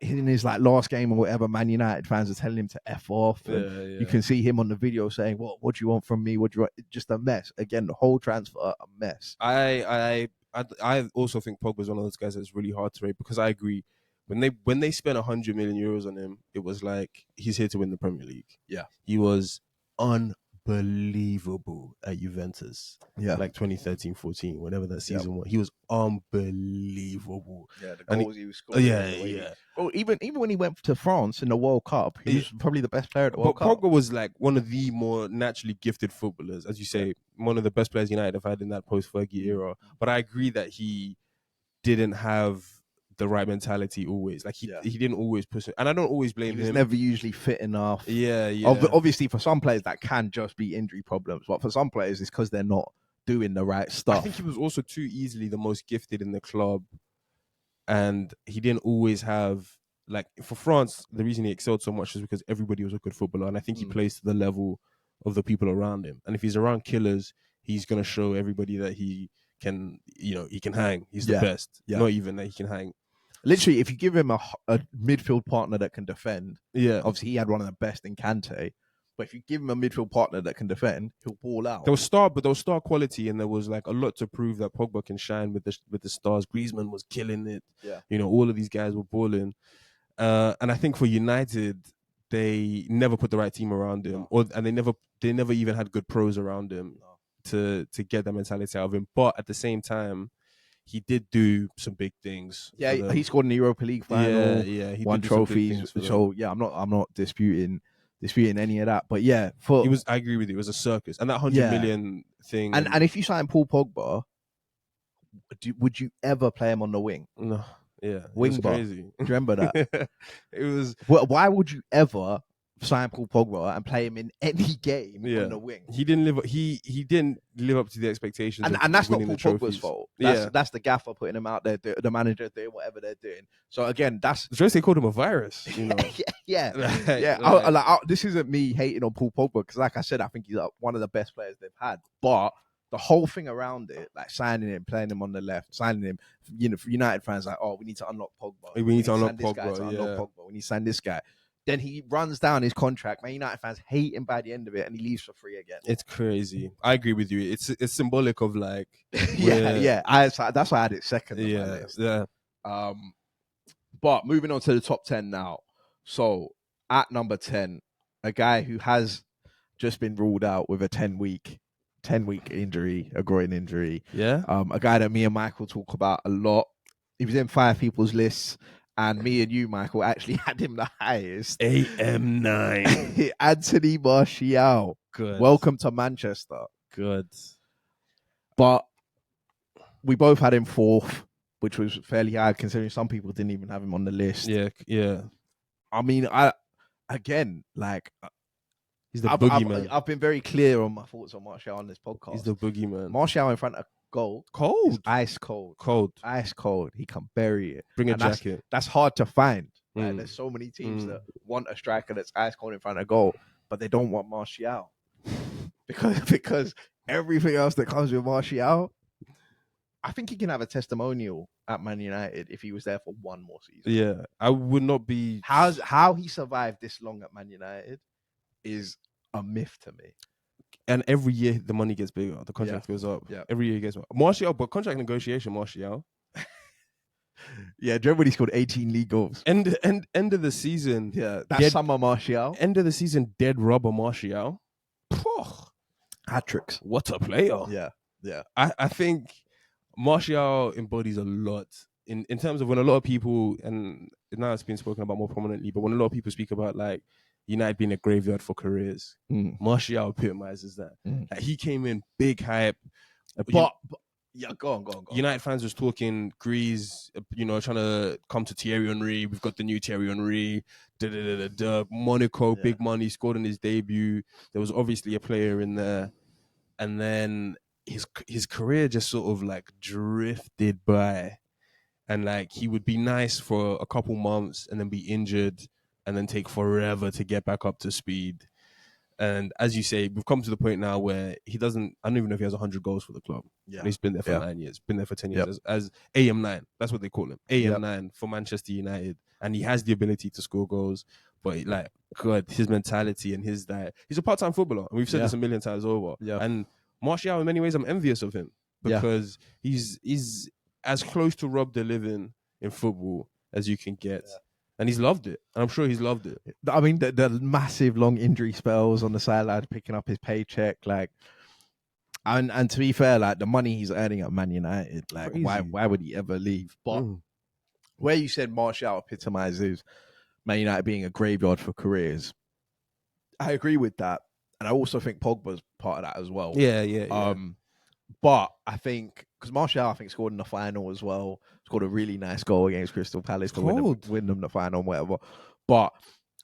in his like last game or whatever, Man United fans are telling him to F off. And you can see him on the video saying, what do you want from me? What do you want? Just a mess. Again, the whole transfer, a mess. I also think Pogba's one of those guys that's really hard to rate, because I agree. When they spent 100 million euros on him, it was like he's here to win the Premier League. Yeah. He was unbelievable at Juventus. Yeah. Like 2013-14, whatever that season was. He was unbelievable. Yeah, the goals he was scoring. Yeah. Well, even when he went to France in the World Cup, he was probably the best player at the World Cup. Pogba was like one of the more naturally gifted footballers, as you say, one of the best players United have had in that post-Fergie era. But I agree that he didn't have the right mentality always. Like he didn't always push it, and I don't always blame him. He was never usually fit enough. Yeah. Obviously, for some players that can just be injury problems, but for some players it's because they're not doing the right stuff. I think he was also too easily the most gifted in the club, and he didn't always have, like, for France, the reason he excelled so much is because everybody was a good footballer, and I think he plays to the level of the people around him. And if he's around killers, he's gonna show everybody that he can, he can hang. He's the best. Not even that he can hang. Literally, if you give him a midfield partner that can defend, obviously he had one of the best in Kante. But if you give him a midfield partner that can defend, he'll ball out. There was star quality, and there was like a lot to prove that Pogba can shine with the stars. Griezmann was killing it. Yeah. All of these guys were balling. And I think for United, they never put the right team around him, and they never even had good pros around him to get that mentality out of him. But at the same time, he did do some big things. Yeah, he scored in the Europa League final. He won trophies. So I'm not disputing any of that. But yeah, I agree with you. It was a circus, and that 100 million thing. And if you sign Paul Pogba, would you ever play him on the wing? No. Yeah, wing bar. Crazy. Do you remember that? It was. Why would you ever sign Paul Pogba and play him in any game on the wing? He didn't live. He didn't live up to the expectations. And that's not Paul Pogba's fault. That's the gaffer putting him out there. The manager doing whatever they're doing. So again, that's they called him a virus. This isn't me hating on Paul Pogba, because, like I said, I think he's one of the best players they've had. But the whole thing around it, like signing him, playing him on the left, signing him, for United fans, like, we need to unlock Pogba. We need to unlock Pogba. We need to sign this guy. Then he runs down his contract. Man, United fans hate him by the end of it, and he leaves for free again. It's crazy. I agree with you. It's symbolic of like, that's why I had it second. On my list. But moving on to the top 10 now. So at number 10, a guy who has just been ruled out with a 10-week injury, a groin injury. Yeah. A guy that me and Michael talk about a lot. He was in 5 people's lists, and me and you, Michael, actually had him the highest. AM9. Anthony Martial. Good. Welcome to Manchester. Good. But we both had him 4th, which was fairly high, considering some people didn't even have him on the list. Yeah. I mean, he's the boogeyman. I've been very clear on my thoughts on Martial on this podcast. He's the boogeyman. Martial in front of goal. Cold. Ice cold. Ice cold. He can bury it. Bring a jacket. That's hard to find. Right? There's so many teams that want a striker that's ice cold in front of goal, but they don't want Martial. because everything else that comes with Martial, I think he can have a testimonial at Man United if he was there for one more season. Yeah. I would not be... How he survived this long at Man United is a myth to me. And every year the money gets bigger, the contract goes up. Yeah. Every year it gets more. Martial, but contract negotiation, Martial. Yeah, do you remember when he scored 18 league goals? End of the season. Yeah, that's summer Martial. End of the season, dead rubber Martial. Hat-tricks. What a player. Yeah. I think Martial embodies a lot in terms of when a lot of people, and now it's been spoken about more prominently, but when a lot of people speak about like United being a graveyard for careers, Martial epitomizes that. Like, he came in big hype. But go on. United fans was talking Grease, trying to come to Thierry Henry. We've got the new Thierry Henry. Monaco, big money, scored in his debut. There was obviously a player in there. And then his career just sort of like drifted by. And like he would be nice for a couple months and then be injured and then take forever to get back up to speed. And as you say, we've come to the point now where he doesn't. I don't even know if he has 100 goals for the club. Yeah. And he's been there for Yeah. 9 years. Been there for 10 Yep. years as AM9. That's what they call him. AM9 for Manchester United, and he has the ability to score goals. But like, God, his mentality and his he's a part-time footballer, and we've said Yeah. this a million times over. Yeah. And Martial, in many ways, I'm envious of him because he's as close to Rob the living in football as you can get. Yeah. And he's loved it. And I'm sure he's loved it. I mean, the massive long injury spells on the sideline, picking up his paycheck, like, and to be fair, like the money he's earning at Man United, like, Crazy. why would he ever leave? But where you said Martial epitomizes Man United being a graveyard for careers, I agree with that, and I also think Pogba's part of that as well. Yeah. But I think because Martial, I think, scored in the final as well. Scored a really nice goal against Crystal Palace to win them the final, whatever. But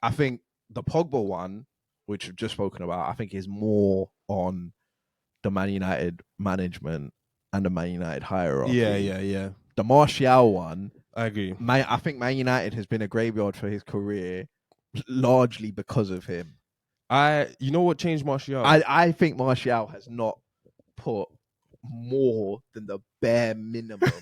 I think the Pogba one, which we've just spoken about, I think is more on the Man United management and the Man United hierarchy. Yeah. The Martial one, I agree. I think Man United has been a graveyard for his career largely because of him. You know what changed Martial? I think Martial has not put more than the bare minimum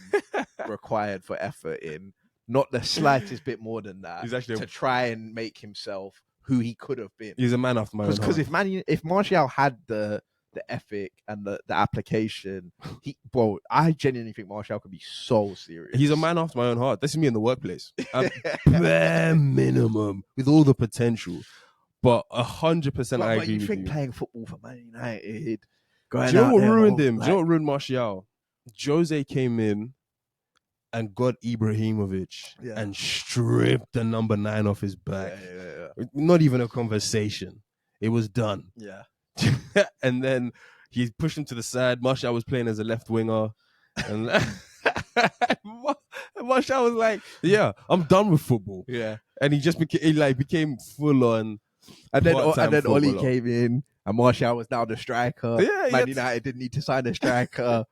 required for effort in, not the slightest bit more than that. He's actually to try and make himself who he could have been. He's a man after my own heart. Because if Martial had the ethic and the application, I genuinely think Martial could be so serious. He's a man after my own heart. This is me in the workplace. Bare minimum with all the potential. But 100% I agree you with think you. playing football for Man United? Do you know what ruined him? Do you know what ruined Martial? Jose came in and got Ibrahimovic and stripped the number 9 off his back. Yeah. Not even a conversation. It was done. Yeah. And then he pushed him to the side. Martial was playing as a left winger. And Martial was like, yeah, I'm done with football. Yeah. And he just became full on. And then footballer. Oli came in, and Martial was now the striker. Yeah, Man United didn't need to sign a striker.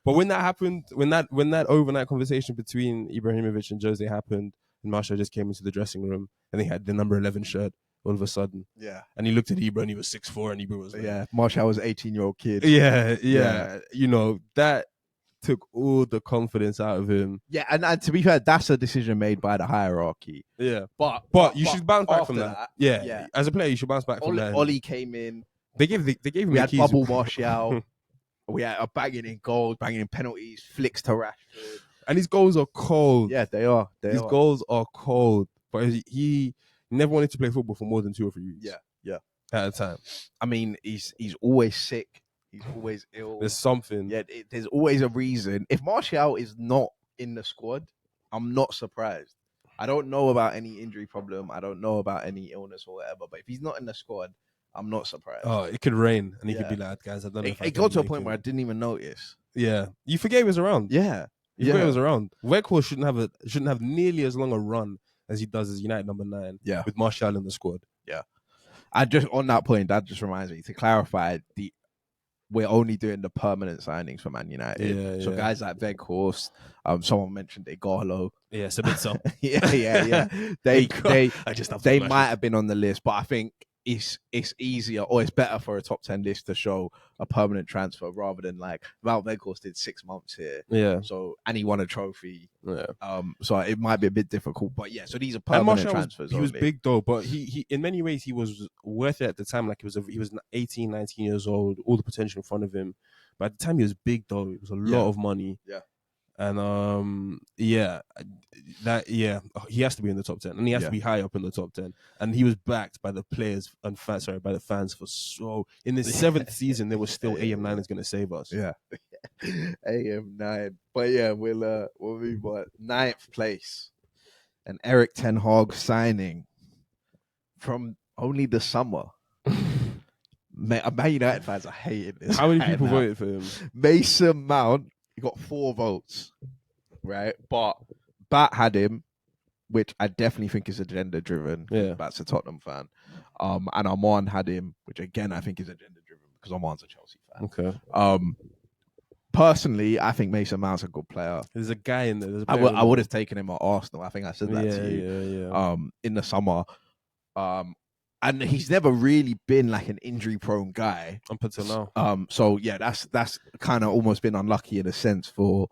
But when that happened, when that overnight conversation between Ibrahimovic and Jose happened, and Martial just came into the dressing room, and he had the number 11 shirt all of a sudden. Yeah. And he looked at Ibra, and he was 6'4", and Ibra was like, Martial was an 18-year-old kid. Yeah. You know, that took all the confidence out of him. Yeah, and to be fair, that's a decision made by the hierarchy. Yeah. But you should bounce back from that. Yeah. As a player, you should bounce back from that. Oli came in. They gave him We the had keys. Bubble Martial. We had a banging in goals, banging in penalties, flicks to Rashford. And his goals are cold. Yeah, they are. His goals are cold. But he never wanted to play football for more than 2 or 3 weeks. Yeah. At a time. I mean, he's always sick. He's always ill. There's something. Yeah, there's always a reason. If Martial is not in the squad, I'm not surprised. I don't know about any injury problem. I don't know about any illness or whatever. But if he's not in the squad, I'm not surprised. Oh, it could rain, and he could be like, guys, I don't know. It got to a point where I didn't even notice. Yeah, you forget he was around. Yeah, you forget he was around. Weghorst shouldn't have nearly as long a run as he does as United number 9. Yeah, with Martial in the squad. Yeah, I just on that point, that just reminds me to clarify we're only doing the permanent signings for Man United. So guys like Weghorst, someone mentioned Igalo. Yeah, it's a bit so. yeah. They might have been on the list, but I think it's easier or it's better for a top 10 list to show a permanent transfer rather than like Val Weghorst did 6 months here. Yeah. So and he won a trophy. Yeah. So it might be a bit difficult, but yeah. So these are permanent transfers. He was big though, but he in many ways he was worth it at the time. Like he was 18, 19 years old, all the potential in front of him. But at the time he was big though. It was a lot of money. Yeah. And he has to be in the top 10, and he has to be high up in the top 10. And he was backed by the players and by the fans for so. In the 7th season, there was still AM9 is going to save us. Yeah, AM9. But yeah, we'll move on. 9th place, an Eric Ten Hag signing from only the summer. Man United fans are hating this. How many people voted for him? Mason Mount. He got 4 votes, right? But Bat had him, which I definitely think is agenda driven. Yeah, Bat's a Tottenham fan. And Armand had him, which again I think is agenda driven because Armand's a Chelsea fan. Okay. Personally, I think Mason Mount's a good player. There's a guy in there. I would have taken him at Arsenal. I think I said that to you. Yeah. In the summer. and he's never really been like an injury-prone guy up until now. So yeah, that's kind of almost been unlucky in a sense for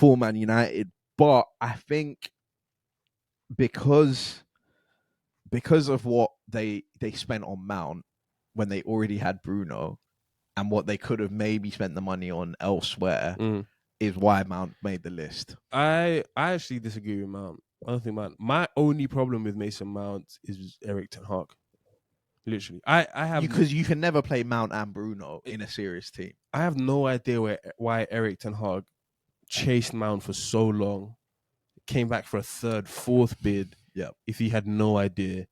Man United. But I think because of what they spent on Mount when they already had Bruno, and what they could have maybe spent the money on elsewhere, is why Mount made the list. I actually disagree with Mount. I don't think Mount. My only problem with Mason Mount is Eric Ten Hag. Literally, I have because you can never play Mount and Bruno in a serious team. I have no idea why Eric Ten Hag chased Mount for so long, came back for a third, fourth bid. Yeah, if he had no idea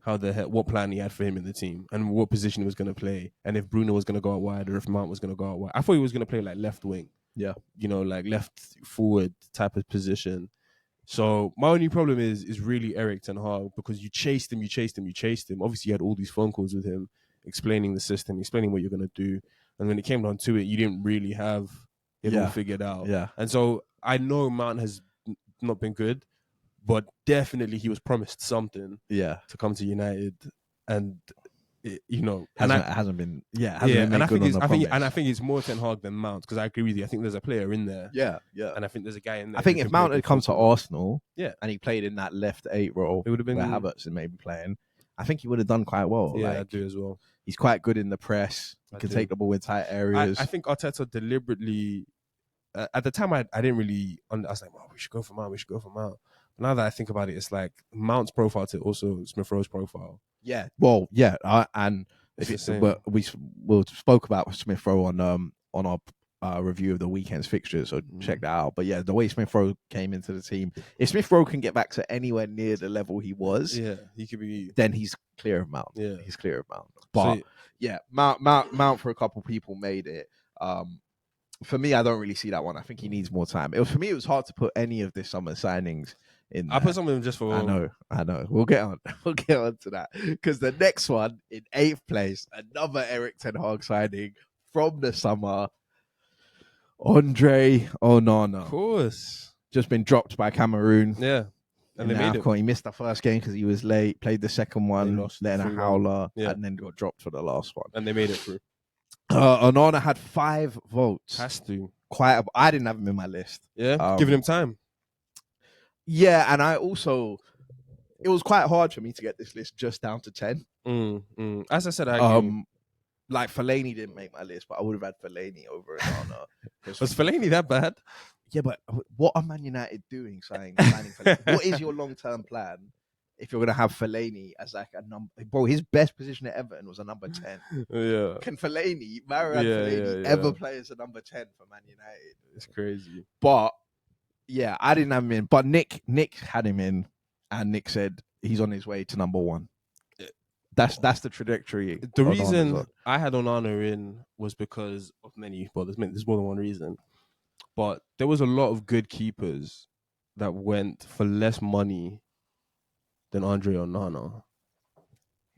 what plan he had for him in the team and what position he was going to play, and if Bruno was going to go out wide or if Mount was going to go out wide. I thought he was going to play like left wing. Yeah, like left forward type of position. So my only problem is really Eric Ten Hag, because you chased him. Obviously, you had all these phone calls with him, explaining the system, explaining what you're going to do. And when it came down to it, you didn't really have it all figured out. Yeah. And so I know Mount has not been good, but definitely he was promised something to come to United. And hasn't been and I think it's more Ten Hag than Mount, because I agree with you. I think there's a player in there. Yeah. And I think there's a guy in there. I think if Mount had come to Arsenal, and he played in that left 8 role, it would have been where Havertz is maybe playing, I think he would have done quite well. Yeah, I do as well. He's quite good in the press. He can take the ball in tight areas. I think Arteta deliberately, at the time, I didn't really. I was like, we should go for Mount. But now that I think about it, it's like Mount's profile to also Smith Rowe's profile. Yeah. Well, yeah, and we spoke about Smith Rowe on our review of the weekend's fixtures, so check that out. But yeah, the way Smith Rowe came into the team, if Smith Rowe can get back to anywhere near the level he was, he could be. Then he's clear of Mount. Yeah, he's clear of Mount. But Mount for a couple people made it. For me, I don't really see that one. I think he needs more time. For me, it was hard to put any of this summer signings in there. I put some of them just for. I know. We'll get on to that, because the next one in 8th place, another Eric Ten Hag signing from the summer, Andre Onouha. Of course, just been dropped by Cameroon. Yeah, and they made it. He missed the first game because he was late. Played the second one, then a howler, and then got dropped for the last one. And they made it through. Onouha had 5 votes. Has to. I didn't have him in my list. Yeah, giving him time. Yeah, and it was quite hard for me to get this list just down to 10. As I said, I agree. Like Fellaini didn't make my list, but I would have had Fellaini over Onouha. Was Fellaini that bad? Yeah, but what are Man United doing signing Fellaini? What is your long-term plan if you're going to have Fellaini as like a number? Bro, his best position at Everton was a number 10. Yeah. Can Marouane Fellaini ever play as a number 10 for Man United? It's crazy. But yeah, I didn't have him in. But Nick had him in, and Nick said he's on his way to number 1. That's the trajectory. The reason I had Onana in was because of many. Well, there's more than one reason, but there was a lot of good keepers that went for less money than Andre Onana.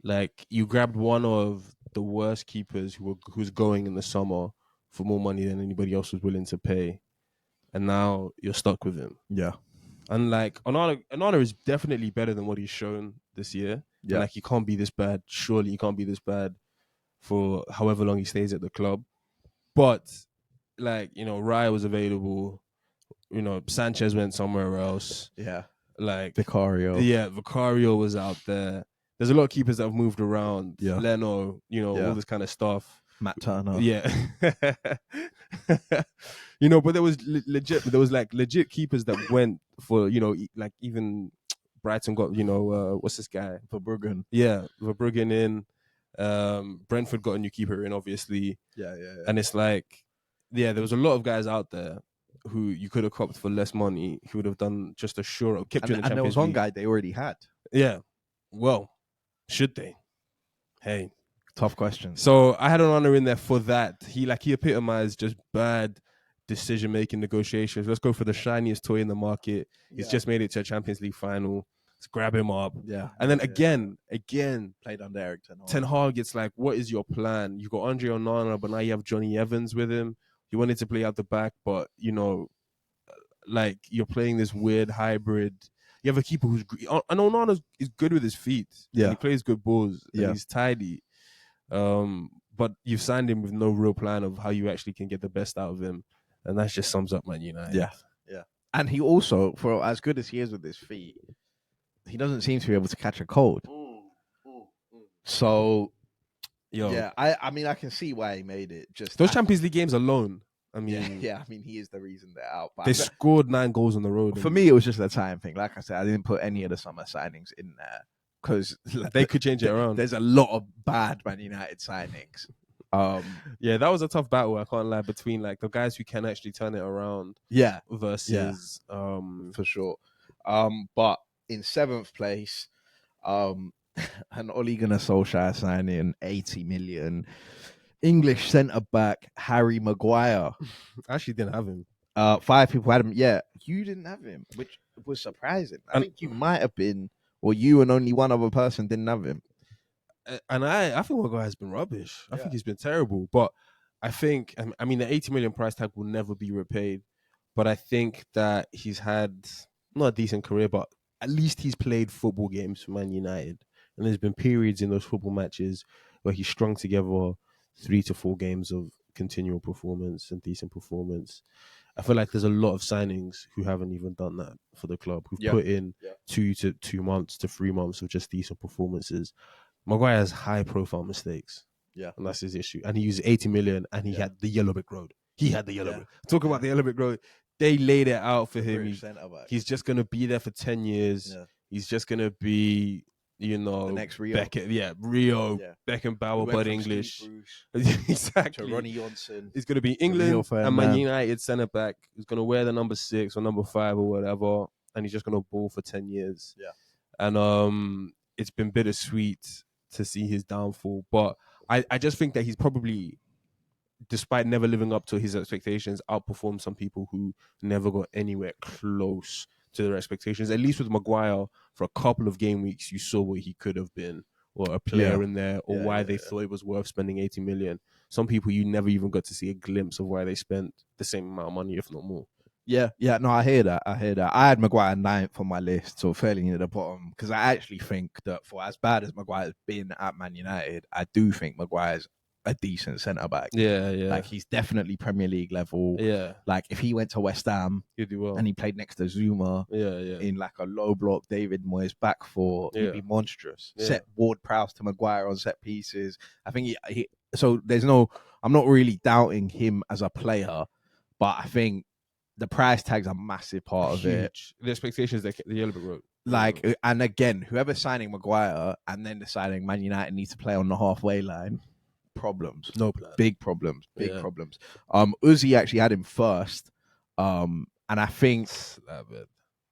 Like, you grabbed one of the worst keepers who's going in the summer for more money than anybody else was willing to pay, and now you're stuck with him. Yeah, and like Onana is definitely better than what he's shown this year. Yeah, like, he can't be this bad. Surely he can't be this bad for however long he stays at the club. But like, Raya was available. Sanchez went somewhere else. Yeah, like Vicario. Yeah, Vicario was out there. There's a lot of keepers that have moved around. Yeah, Leno. All this kind of stuff. Matt Turner. Yeah. But there was legit keepers that went for, like even Brighton got, what's this guy? Verbruggen. Yeah, Verbruggen in. Brentford got a new keeper in, obviously. Yeah. And it's like, there was a lot of guys out there who you could have copped for less money, who would have done just a sure up. And there was one guy they already had. Yeah. Well, should they? Hey. Tough question. So I had an honor in there for that. He epitomized just bad decision-making negotiations. Let's go for the shiniest toy in the market. He's just made it to a Champions League final. Let's grab him up. Yeah. And then again, played under Eric Ten Hag. Ten Hag, it's like, what is your plan? You got Andre Onana, but now you have Johnny Evans with him. You wanted to play out the back, but, like, you're playing this weird hybrid. you have a keeper who's and Onana is good with his feet. Yeah. And he plays good balls. Yeah. And he's tidy. But you've signed him with no real plan of how you actually can get the best out of him, and that just sums up Man United. Yeah. And he also, for as good as he is with his feet, he doesn't seem to be able to catch a cold. So, Yo, I mean, I can see why he made it. Just those Champions League games alone. I mean, I mean, he is the reason they're out. But they scored 9 goals on the road. for me, it was just a time thing. Like I said, I didn't put any of the summer signings in there because they could change it around. There's a lot of bad Man United signings. Yeah, that was a tough battle. I can't lie, between like the guys who can actually turn it around. Yeah, versus for sure. But in 7th place, an Ole Gunnar Solskjaer signing 80 million. English centre back Harry Maguire. I actually didn't have him. 5 people had him. Yeah, you didn't have him, which was surprising. I think you might have been, or you and only one other person didn't have him. And I think Maguire has been rubbish. I think he's been terrible. But I think, I mean, the 80 million price tag will never be repaid. But I think that he's had not a decent career, but at least he's played football games for Man United. And there's been periods in those football matches where he's strung together 3 to 4 games of continual performance and decent performance. I feel like there's a lot of signings who haven't even done that for the club, who've put in 2 months to 3 months of just decent performances. Maguire has high profile mistakes. Yeah. And that's his issue. And he used 80 million and he had the yellow brick road. He had the yellow brick. Talk about the yellow brick road. They laid it out for him. He's just going to be there for 10 years. Yeah. He's just going to be, you know, the next Rio. Rio, Beckenbauer, but English. Exactly. To Ronnie Johnson. He's going to be England and Man United centre back. He's going to wear the number 6 or number 5 or whatever. And he's just going to ball for 10 years. Yeah. And it's been bittersweet to see his downfall. But I just think that he's probably, despite never living up to his expectations, outperformed some people who never got anywhere close to their expectations. At least with Maguire, for a couple of game weeks, you saw what he could have been, or a player in there, or why they thought it was worth spending 80 million. Some people, you never even got to see a glimpse of why they spent the same amount of money, if not more. Yeah, no, I hear that. I had Maguire 9th on my list, so fairly near the bottom, because I actually think that for as bad as Maguire's been at Man United, I do think Maguire's a decent centre back. Yeah. Like, he's definitely Premier League level. Yeah. Like, if he went to West Ham, he'd do well, and he played next to Zuma, in like a low block David Moyes back four, he'd be monstrous. Yeah. Set Ward-Prowse to Maguire on set pieces. I think he so I'm not really doubting him as a player, but I think the price tag's a massive part of it. The expectations that the yellow brick road. Like, and again, whoever's signing Maguire and then deciding Man United needs to play on the halfway line, problems. No plan. Big problems. Uzi actually had him first. And I think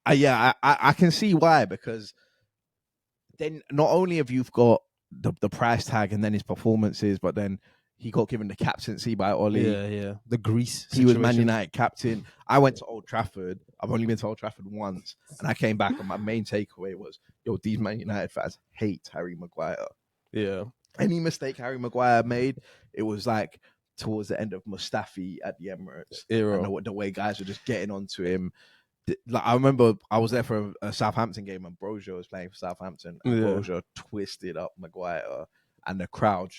I can see why, because then not only have you got the price tag and then his performances, but then he got given the captaincy by Ole. Yeah. The Greece situation. He was Man United captain. I went to Old Trafford. I've only been to Old Trafford once. And I came back and my main takeaway was, these Man United fans hate Harry Maguire. Yeah. Any mistake Harry Maguire made, it was like towards the end of Mustafi at the Emirates era. And the way guys were just getting onto him. Like, I remember I was there for a Southampton game and Brozier was playing for Southampton. And Brozier twisted up Maguire. And the crowd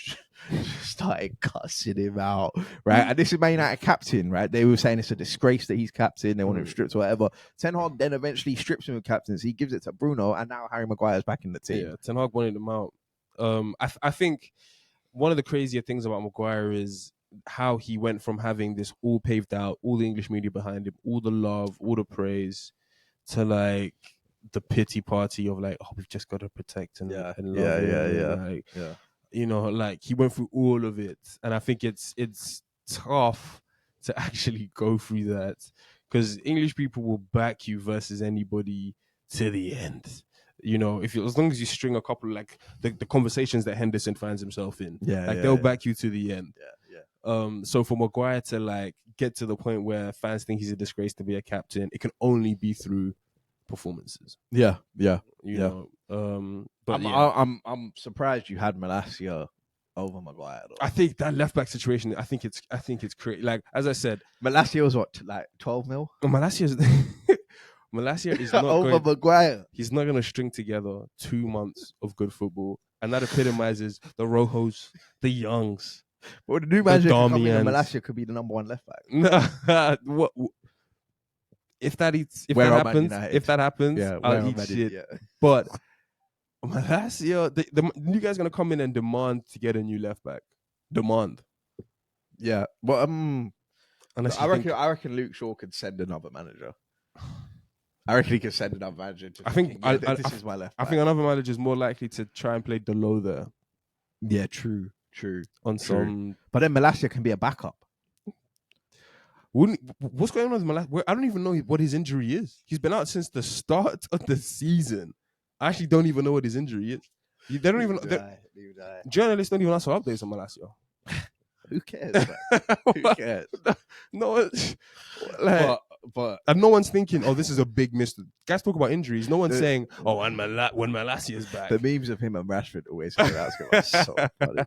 started cussing him out, right? And this is Man United captain, right? They were saying it's a disgrace that he's captain. They want him stripped or whatever. Ten Hag then eventually strips him of captaincy. He gives it to Bruno, and now Harry Maguire's back in the team. Yeah, Ten Hag wanted him out. I think one of the crazier things about Maguire is how he went from having this all paved out, all the English media behind him, all the love, all the praise, to like the pity party of like, we've just got to protect and love him. Yeah. You know, like he went through all of it, and I think it's tough to actually go through that, because English people will back you versus anybody to the end. You know, as long as you string a couple, like the conversations that Henderson finds himself in, they'll back you to the end. So for Maguire to like get to the point where fans think he's a disgrace to be a captain, it can only be through performances. You know, but I'm surprised you had Malacia over Maguire, though. I think that left back situation, I think it's like, as I said, Malacia was what, like 12 mil? Malacia's Malacia is not over going. Maguire. He's not going to string together 2 months of good football, and that epitomizes the Rojos, the Youngs. Well, the new manager could come in and Darmians. Malacia could be the number one left back. Nah, what? If that Where are Man happens, United? Yeah, I'll where are eat Man shit. United? Yeah. But Malacia, the new guy's gonna come in and demand to get a new left back. Demand. Yeah, but Unless I you think, reckon Luke Shaw could send another manager. I reckon he could send another manager to. I think this is my left back. I think another manager is more likely to try and play Delo there Yeah, true. on some. But then Malacia can be a backup. What's going on with Malacia? I don't even know what his injury is. He's been out since the start of the season. I actually don't even know what his injury is. They don't even. Journalists don't even ask for updates on Malacia. Who cares? Who cares? No, like, but and no one's thinking, oh, this is a big miss. Guys talk about injuries. No one's saying, oh, when Malacia is back. The memes of him and Rashford always come out. So funny.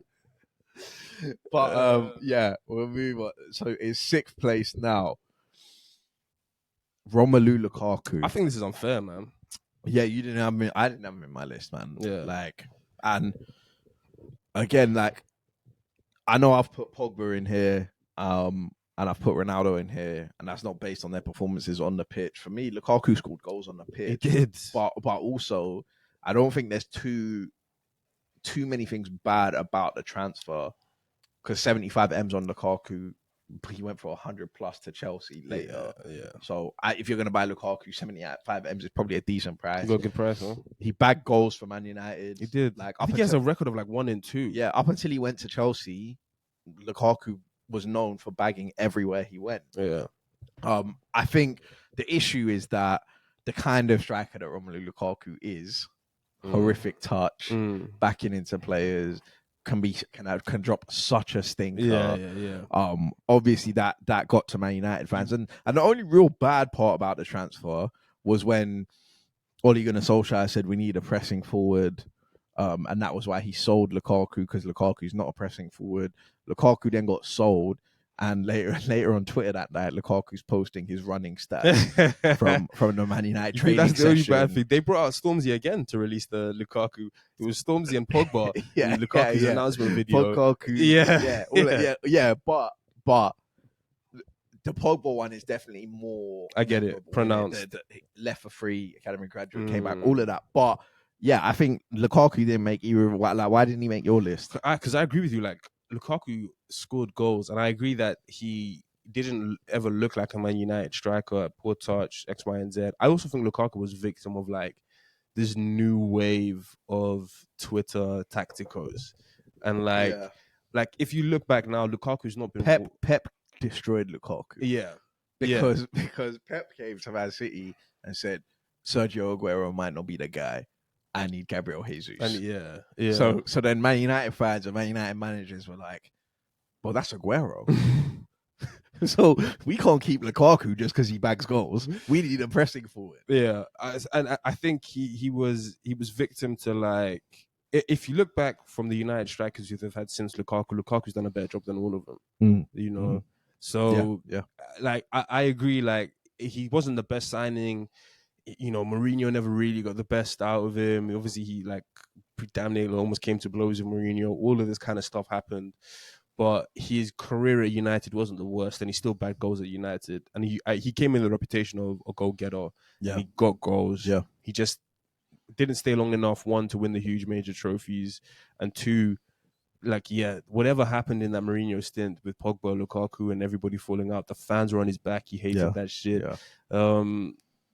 But yeah, we'll move on. So it's 6th place now. Romelu Lukaku. I think this is unfair, man. Yeah, you didn't have him. I didn't have him in my list, man. Yeah, like, and again, like, I know I've put Pogba in here, and I've put Ronaldo in here, and that's not based on their performances on the pitch. For me, Lukaku scored goals on the pitch. He did, but also, I don't think there's too many things bad about the transfer. Because 75 M's on Lukaku, he went for 100 plus to Chelsea later. Yeah. So if you're going to buy Lukaku, 75 M's is probably a decent price. He got a good price, huh? He bagged goals for Man United. He did. Like, I think he has a record of like 1 and 2. Yeah, up until he went to Chelsea, Lukaku was known for bagging everywhere he went. Yeah. I think the issue is that the kind of striker that Romelu Lukaku is, horrific touch, backing into players, can drop such a stinker. Yeah. Obviously that got to Man United fans, and the only real bad part about the transfer was when Ole Gunnar Solskjaer said we need a pressing forward, and that was why he sold Lukaku, because Lukaku's not a pressing forward. Lukaku then got sold, and later on Twitter that night, Lukaku's posting his running stats from the Man United training That's the only session. bad thing. They brought out Stormzy again to release the Lukaku. It was Stormzy and Pogba in Lukaku's announcement video. But the Pogba one is definitely more. I get it, pronounced. The left for free, academy graduate came back, all of that. But yeah, I think Lukaku didn't make either. Like, why didn't he make your list? Because I agree with you. Like, Lukaku scored goals, and I agree that he didn't ever look like a Man United striker, poor touch, X, Y, and Z. I also think Lukaku was victim of like this new wave of Twitter tacticos, and like if you look back now, Lukaku's not been Pep destroyed Lukaku. Yeah, because Pep came to Man City and said Sergio Aguero might not be the guy. I need Gabriel Jesus. And yeah. So then Man United fans and Man United managers were like, well, that's Aguero. So we can't keep Lukaku just because he bags goals. We need a pressing forward. Yeah. And I think he was victim to, like, if you look back from the United strikers you've had since Lukaku's done a better job than all of them. You know? So yeah. Like I agree, like he wasn't the best signing. You know, Mourinho never really got the best out of him. Obviously, he like damn near almost came to blows with Mourinho. All of this kind of stuff happened, but his career at United wasn't the worst, and he still bagged goals at United. And he came in the reputation of a goal-getter. Yeah, he got goals. Yeah, he just didn't stay long enough. 1, to win the huge major trophies, and 2, like, whatever happened in that Mourinho stint with Pogba, Lukaku, and everybody falling out, the fans were on his back. He hated that shit. Yeah.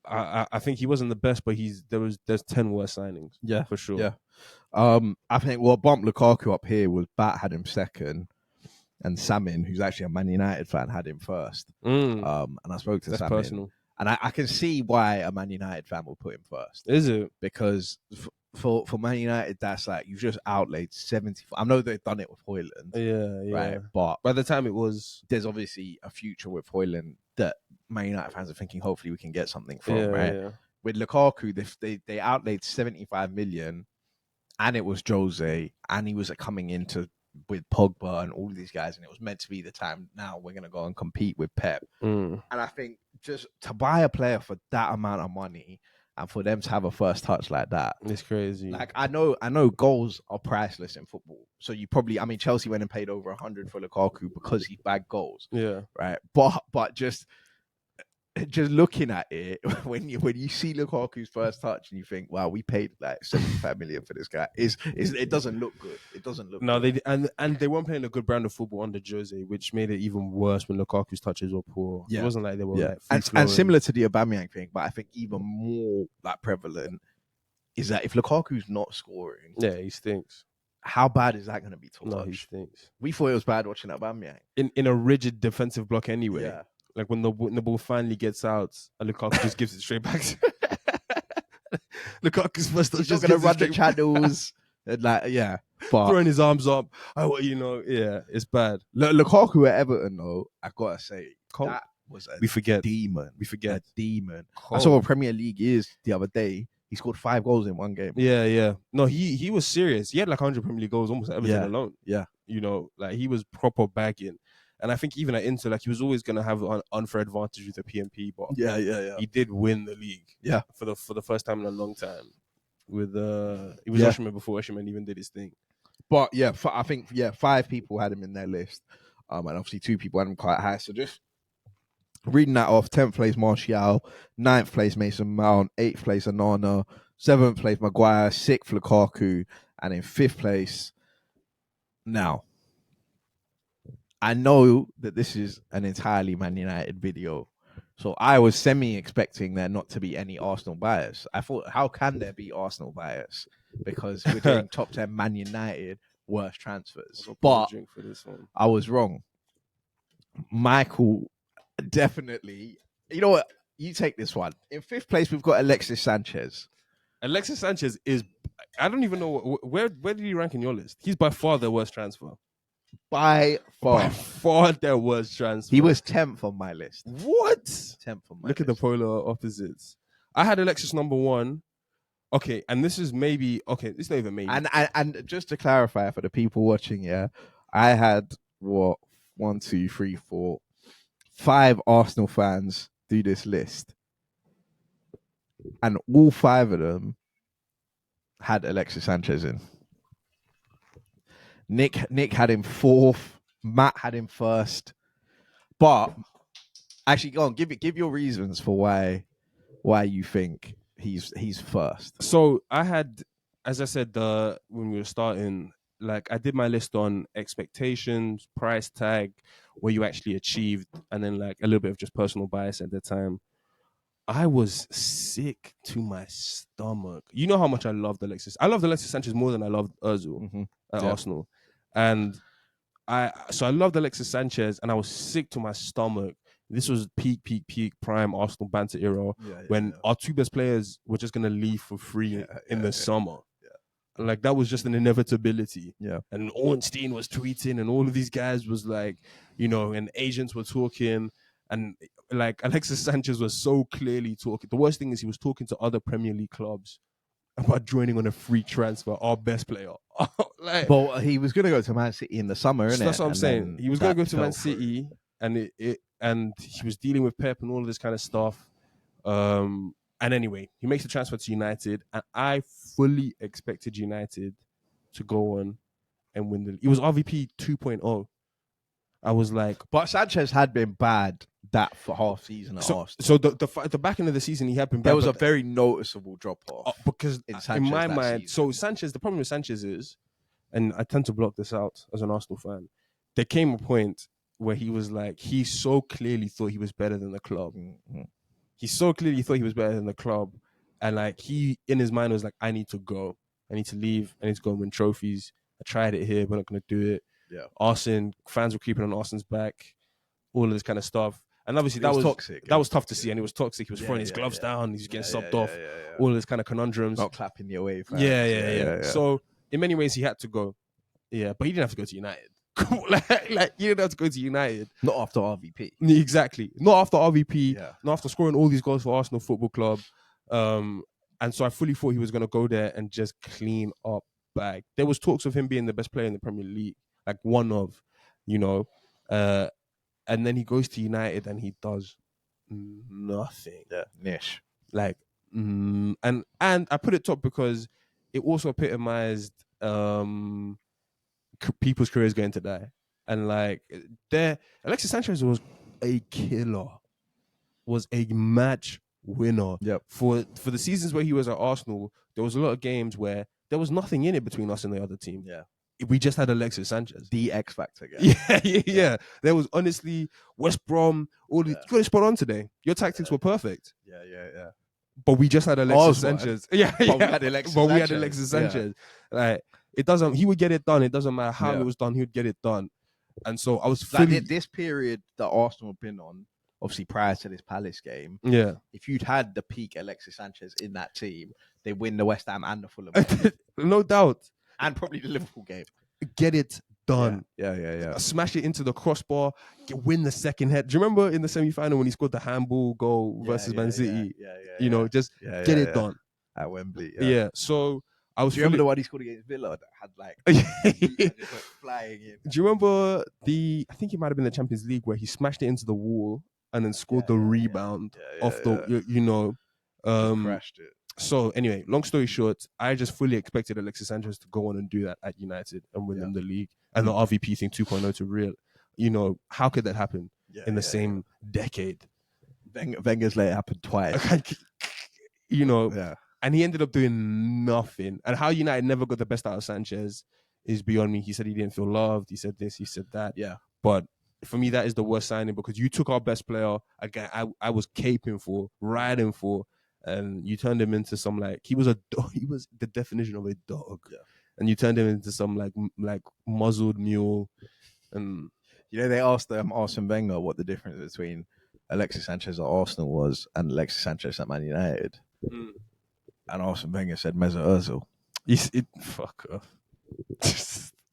I think he wasn't the best, but there's 10 worse signings. Yeah, for sure. Yeah. I think what bumped Lukaku up here was Bat had him second, and Samin, who's actually a Man United fan, had him first. And I spoke to Samin. Personal. And I can see why a Man United fan will put him first. Is it? Because for Man United, that's like, you've just outlaid 70. I know they've done it with Højlund. Yeah. Right. But by the time there's obviously a future with Højlund that Man United fans are thinking, hopefully we can get something from, right? Yeah. With Lukaku, they outlaid 75 million, and it was Jose, and he was coming into with Pogba and all of these guys, and it was meant to be the time now we're going to go and compete with Pep. And I think just to buy a player for that amount of money and for them to have a first touch like that. It's crazy. Like I know goals are priceless in football. So you probably, I mean, Chelsea went and paid over 100 for Lukaku because he bagged goals, yeah. right? But just looking at it, when you see Lukaku's first touch and you think, wow, we paid like 75 million for this guy, it doesn't look good. It doesn't look No, good. they weren't playing a good brand of football under Jose, which made it even worse when Lukaku's touches were poor. Yeah. It wasn't like they were like and similar to the Aubameyang thing, but I think even more like prevalent is that if Lukaku's not scoring, yeah, he stinks. how bad is that going to be to No, watch? he stinks. We thought it was bad watching Aubameyang. In a rigid defensive block anyway. Yeah. Like when the ball finally gets out and Lukaku just gives it straight back. Lukaku's first touch He's just not going to gives it run the straight channels. And but throwing his arms up. Yeah, it's bad. Lukaku at Everton, though, I gotta say, Cold. that was a We forget. demon. We forget. A demon. Cold. I saw what Premier League is the other day. He scored 5 goals in one game. Yeah. No, he was serious. He had like 100 Premier League goals almost at Everton alone. Yeah. You know, like he was proper bagging. And I think even at Inter, like he was always going to have an unfair advantage with the PMP, but Yeah. he did win the league. Yeah. For the first time in a long time. With it was Osimhen before Osimhen even did his thing. But yeah, I think 5 people had him in their list, and obviously 2 people had him quite high. So just reading that off: 10th place Martial, 9th place Mason Mount, 8th place Onana, 7th place Maguire, 6th Lukaku, and in 5th place. Now, I know that this is an entirely Man United video, so I was semi-expecting there not to be any Arsenal bias. I thought, how can there be Arsenal bias? Because we're doing top 10 Man United worst transfers. But drink for this one. I was wrong. Michael, definitely. You know what? You take this one. In 5th place, we've got Alexis Sanchez. Alexis Sanchez is, I don't even know, where did he rank in your list? He's by far the worst transfer. By far their worst transfer. He was 10th on my list. What? 10th on my Look list. at the polar opposites. I had Alexis number 1. Okay, and this is maybe it's not even maybe. And just to clarify for the people watching, I had 1, 2, 3, 4, 5 Arsenal fans do this list, and all 5 of them had Alexis Sanchez in. Nick had him 4th. Matt had him 1st. But actually, go on, give your reasons for why you think he's first. So I had, as I said, when we were starting, like I did my list on expectations, price tag, what you actually achieved, and then like a little bit of just personal bias at the time. I was sick to my stomach. You know how much I loved Alexis. I loved Alexis Sanchez more than I loved Ozil at Arsenal. And I loved Alexis Sanchez, and I was sick to my stomach. This was peak prime Arsenal banter era when our 2 best players were just going to leave for free in the summer. Yeah. Like that was just an inevitability. Yeah. And Ornstein was tweeting and all of these guys was like, and agents were talking, and like Alexis Sanchez was so clearly talking. The worst thing is he was talking to other Premier League clubs about joining on a free transfer, our best player. But he was going to go to Man City in the summer, innit? That's what I'm saying. He was going to go to Man City, and and he was dealing with Pep and all of this kind of stuff. And anyway, he makes the transfer to United, and I fully expected United to go on and win the league. It was RVP 2.0. I was like, but Sanchez had been bad that for half season at Arsenal. So the back end of the season, he had been bad. There was a very noticeable drop off because in my mind, so Sanchez. The problem with Sanchez is, and I tend to block this out as an Arsenal fan. There came a point where he was like, he so clearly thought he was better than the club. Mm-hmm. He so clearly thought he was better than the club, and like he in his mind was like, I need to go, I need to leave, I need to go and win trophies. I tried it here, we're not going to do it. Yeah, Arsene, fans were creeping on Arsene's back, all of this kind of stuff. And obviously that was toxic. That was tough to see, and it was toxic. He was throwing his gloves down. He was getting subbed off. All of this kind of conundrums. Not clapping the away fans. Yeah. So in many ways, he had to go. Yeah, but he didn't have to go to United. like you didn't have to go to United. Not after RVP. Exactly. Not after RVP. Yeah. Not after scoring all these goals for Arsenal Football Club. And so I fully thought he was going to go there and just clean up bag. There was talks of him being the best player in the Premier League, like one of, and then he goes to United and he does nothing. Yeah, niche. Like, and I put it top because it also epitomized people's careers going to die, and like Alexis Sanchez was a killer, was a match winner. Yep. For the seasons where he was at Arsenal, there was a lot of games where there was nothing in it between us and the other team. Yeah. We just had Alexis Sanchez. The X Factor guy. Yeah. There was honestly West Brom. You got it spot on today. Your tactics were perfect. Yeah. But we just had Alexis Sanchez. Yeah. But we had Alexis Sanchez. Like, it doesn't. He would get it done. It doesn't matter how it was done. He would get it done. And so I was fully... like this period that Arsenal have been on, obviously prior to this Palace game. Yeah. If you'd had the peak Alexis Sanchez in that team, they win the West Ham and the Fulham no doubt. And probably the Liverpool game. Get it done. Yeah. Smash it into the crossbar. Win the second head. Do you remember in the semi-final when he scored the handball goal versus Man City? Yeah. Just get it done at Wembley. Yeah. So I was. Do you remember the one he scored against Villa that had like flying in? Do you remember I think it might have been the Champions League where he smashed it into the wall and then scored the rebound off the crashed it. So anyway, long story short, I just fully expected Alexis Sanchez to go on and do that at United and win them the league and the RVP thing 2.0 to real. How could that happen in the same decade? Wenger's let it happen twice. And he ended up doing nothing. And how United never got the best out of Sanchez is beyond me. He said he didn't feel loved. He said this, he said that. Yeah. But for me, that is the worst signing because you took our best player. Again, I was caping for, riding for, and you turned him into some he was the definition of a dog. Yeah. And you turned him into some like muzzled mule. And they asked Arsene Wenger what the difference between Alexis Sanchez at Arsenal was and Alexis Sanchez at Man United. And Arsene Wenger said Mesut Ozil. Fuck off.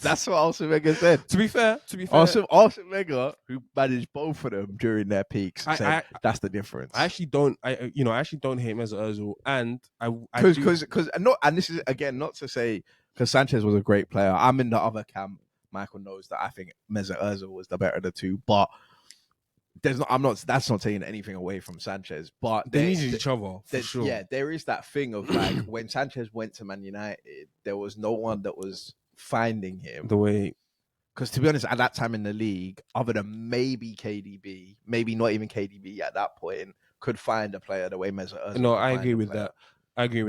That's what Arsene Wenger said. To be fair, Arsene Wenger, who managed both of them during their peaks, said that's the difference. I actually don't hate Mesut Ozil, and and this is again not to say because Sanchez was a great player. I'm in the other camp. Michael knows that I think Mesut Ozil was the better of the two, but that's not taking anything away from Sanchez. But they needed each other for sure. Yeah, there is that thing of when Sanchez went to Man United, there was no one that was finding him the way, because to be honest, at that time in the league, other than maybe KDB, maybe not even KDB at that point, could find a player the way Mesut Ozil. No, I agree with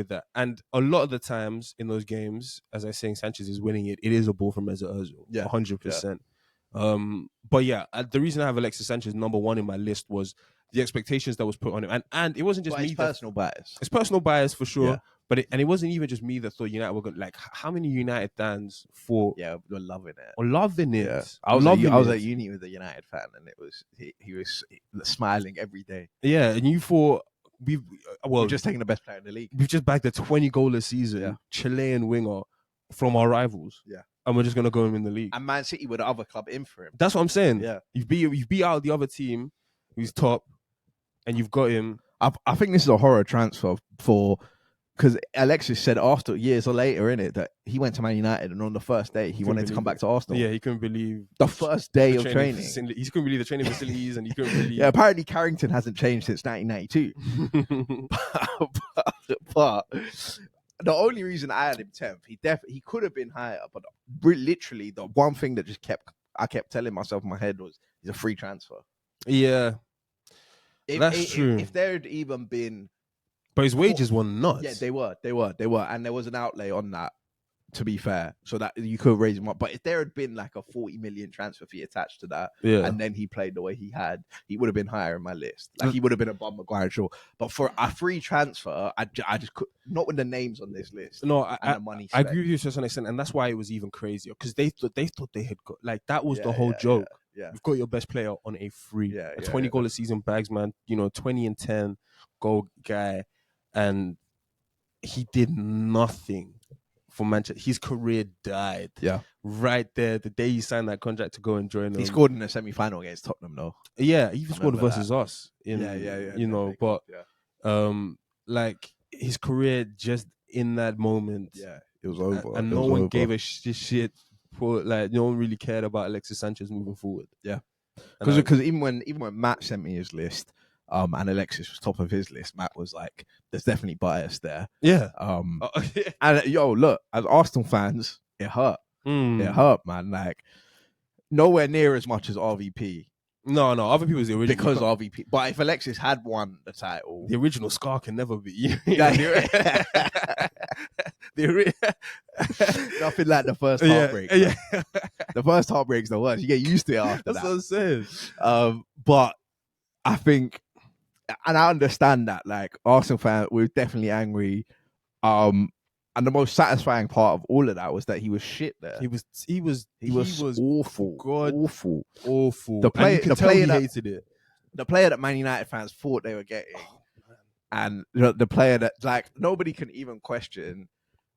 that. And a lot of the times in those games, as I was saying, Sanchez is winning it. It is a ball from Mesut Ozil, 100%. But yeah, the reason I have Alexis Sanchez number one in my list was the expectations that was put on him, and it wasn't just me. Personal bias. It's personal bias for sure. Yeah. But it wasn't even just me that thought United were going to, how many United fans thought... Yeah, were loving it. Or loving it. Yeah. I was at uni with a United fan, and it was he was smiling every day. Yeah, and you thought... We've just taken the best player in the league. We've just bagged a 20-goal a season Chilean winger from our rivals. Yeah. And we're just going to go him in the league. And Man City were the other club in for him. That's what I'm saying. Yeah. You've beat out the other team who's top, and you've got him. I think this is a horror transfer because Alexis said after years or later in it that he went to Man United and on the first day he wanted to come back to Arsenal. Yeah, he couldn't believe the first day of training. He couldn't believe the training facilities, and he couldn't believe. Yeah, apparently Carrington hasn't changed since 1992. but the only reason I had him 10th, he could have been higher, but literally the one thing that I kept telling myself in my head was he's a free transfer. Yeah, that's true. If there had even been. But his wages were nuts. Yeah, they were. And there was an outlay on that, to be fair, so that you could raise him up. But if there had been a 40 million transfer fee attached to that, and then he played the way he had, he would have been higher in my list. He would have been above Maguire, sure. But for a free transfer, I just could not with the names on this list. No, I agree with you to some extent, and that's why it was even crazier because they thought they had got that was the whole joke. Yeah. You've got your best player on a free, a 20-goal a season bags man, 20 and 10 goal guy. And he did nothing for Manchester. His career died. Yeah. Right there, the day he signed that contract to go and join them. He scored in the semi-final against Tottenham, though. Yeah, he even scored versus us. His career just in that moment. Yeah, it was over. And no one gave a shit for, no one really cared about Alexis Sanchez moving forward. Yeah. Because even when Matt sent me his list, and Alexis was top of his list, Matt was like, "There's definitely bias there." Yeah. And look, as Arsenal fans, it hurt. It hurt, man. Like nowhere near as much as RVP. No, other people's the original. Because RVP. But if Alexis had won the title, the original scar can never be. Nothing like the first heartbreak. Yeah. The first heartbreak's the worst. You get used to it after That's that. what I'm saying. But I think, and I understand that, like Arsenal fans, we're definitely angry. And the most satisfying part of all of that was that he was shit there. He was awful. God, awful. Awful. The player he that hated it. The player that Man United fans thought they were getting, and the player that like nobody can even question,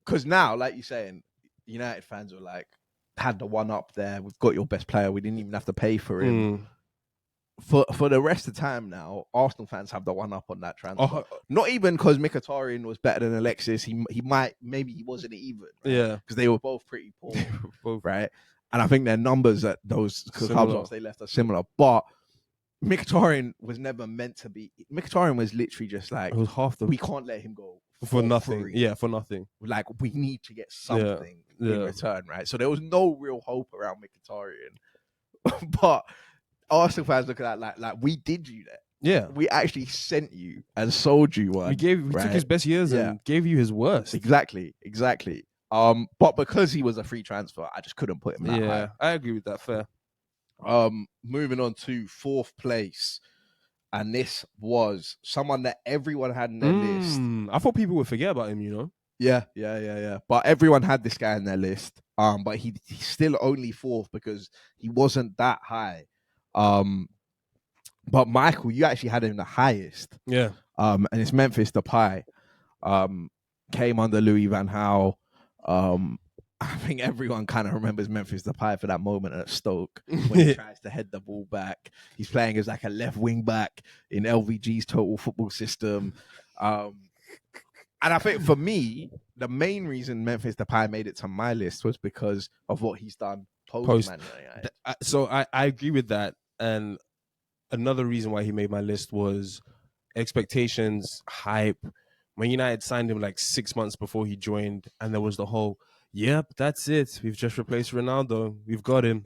because now, like you're saying, United fans were like had the one up there. We've got your best player. We didn't even have to pay for him. For the rest of the time now, Arsenal fans have the one up on that transfer. Not even because Mkhitaryan was better than Alexis. He wasn't even. Right? Yeah, because they were both pretty poor, right? And I think their numbers at those clubs they left are similar. But Mkhitaryan was never meant to be. Mkhitaryan was literally just like, it was half the. We can't let him go for nothing. free. Yeah, for nothing. Like we need to get something in return, right? So there was no real hope around Mkhitaryan, but. Arsenal fans look at that like we did you that. Yeah. We actually sent you and sold you one. We took his best years and gave you his worst. Exactly. But because he was a free transfer, I just couldn't put him that high. I agree with that. Fair. Moving on to 4th place. And this was someone that everyone had in their list. I thought people would forget about him, you know? Yeah. But everyone had this guy in their list. But he's still only 4th because he wasn't that high. But Michael, you actually had him the highest. Yeah. And it's Memphis Depay. Came under Louis van Gaal. I think everyone kind of remembers Memphis Depay for that moment at Stoke when he tries to head the ball back. He's playing as like a left wing back in LVG's total football system. And I think for me, the main reason Memphis Depay made it to my list was because of what he's done post Man United. So I agree with that. And another reason why he made my list was expectations, hype. Man United signed him like 6 months before he joined, and there was the whole, yep, that's it. We've just replaced Ronaldo. We've got him.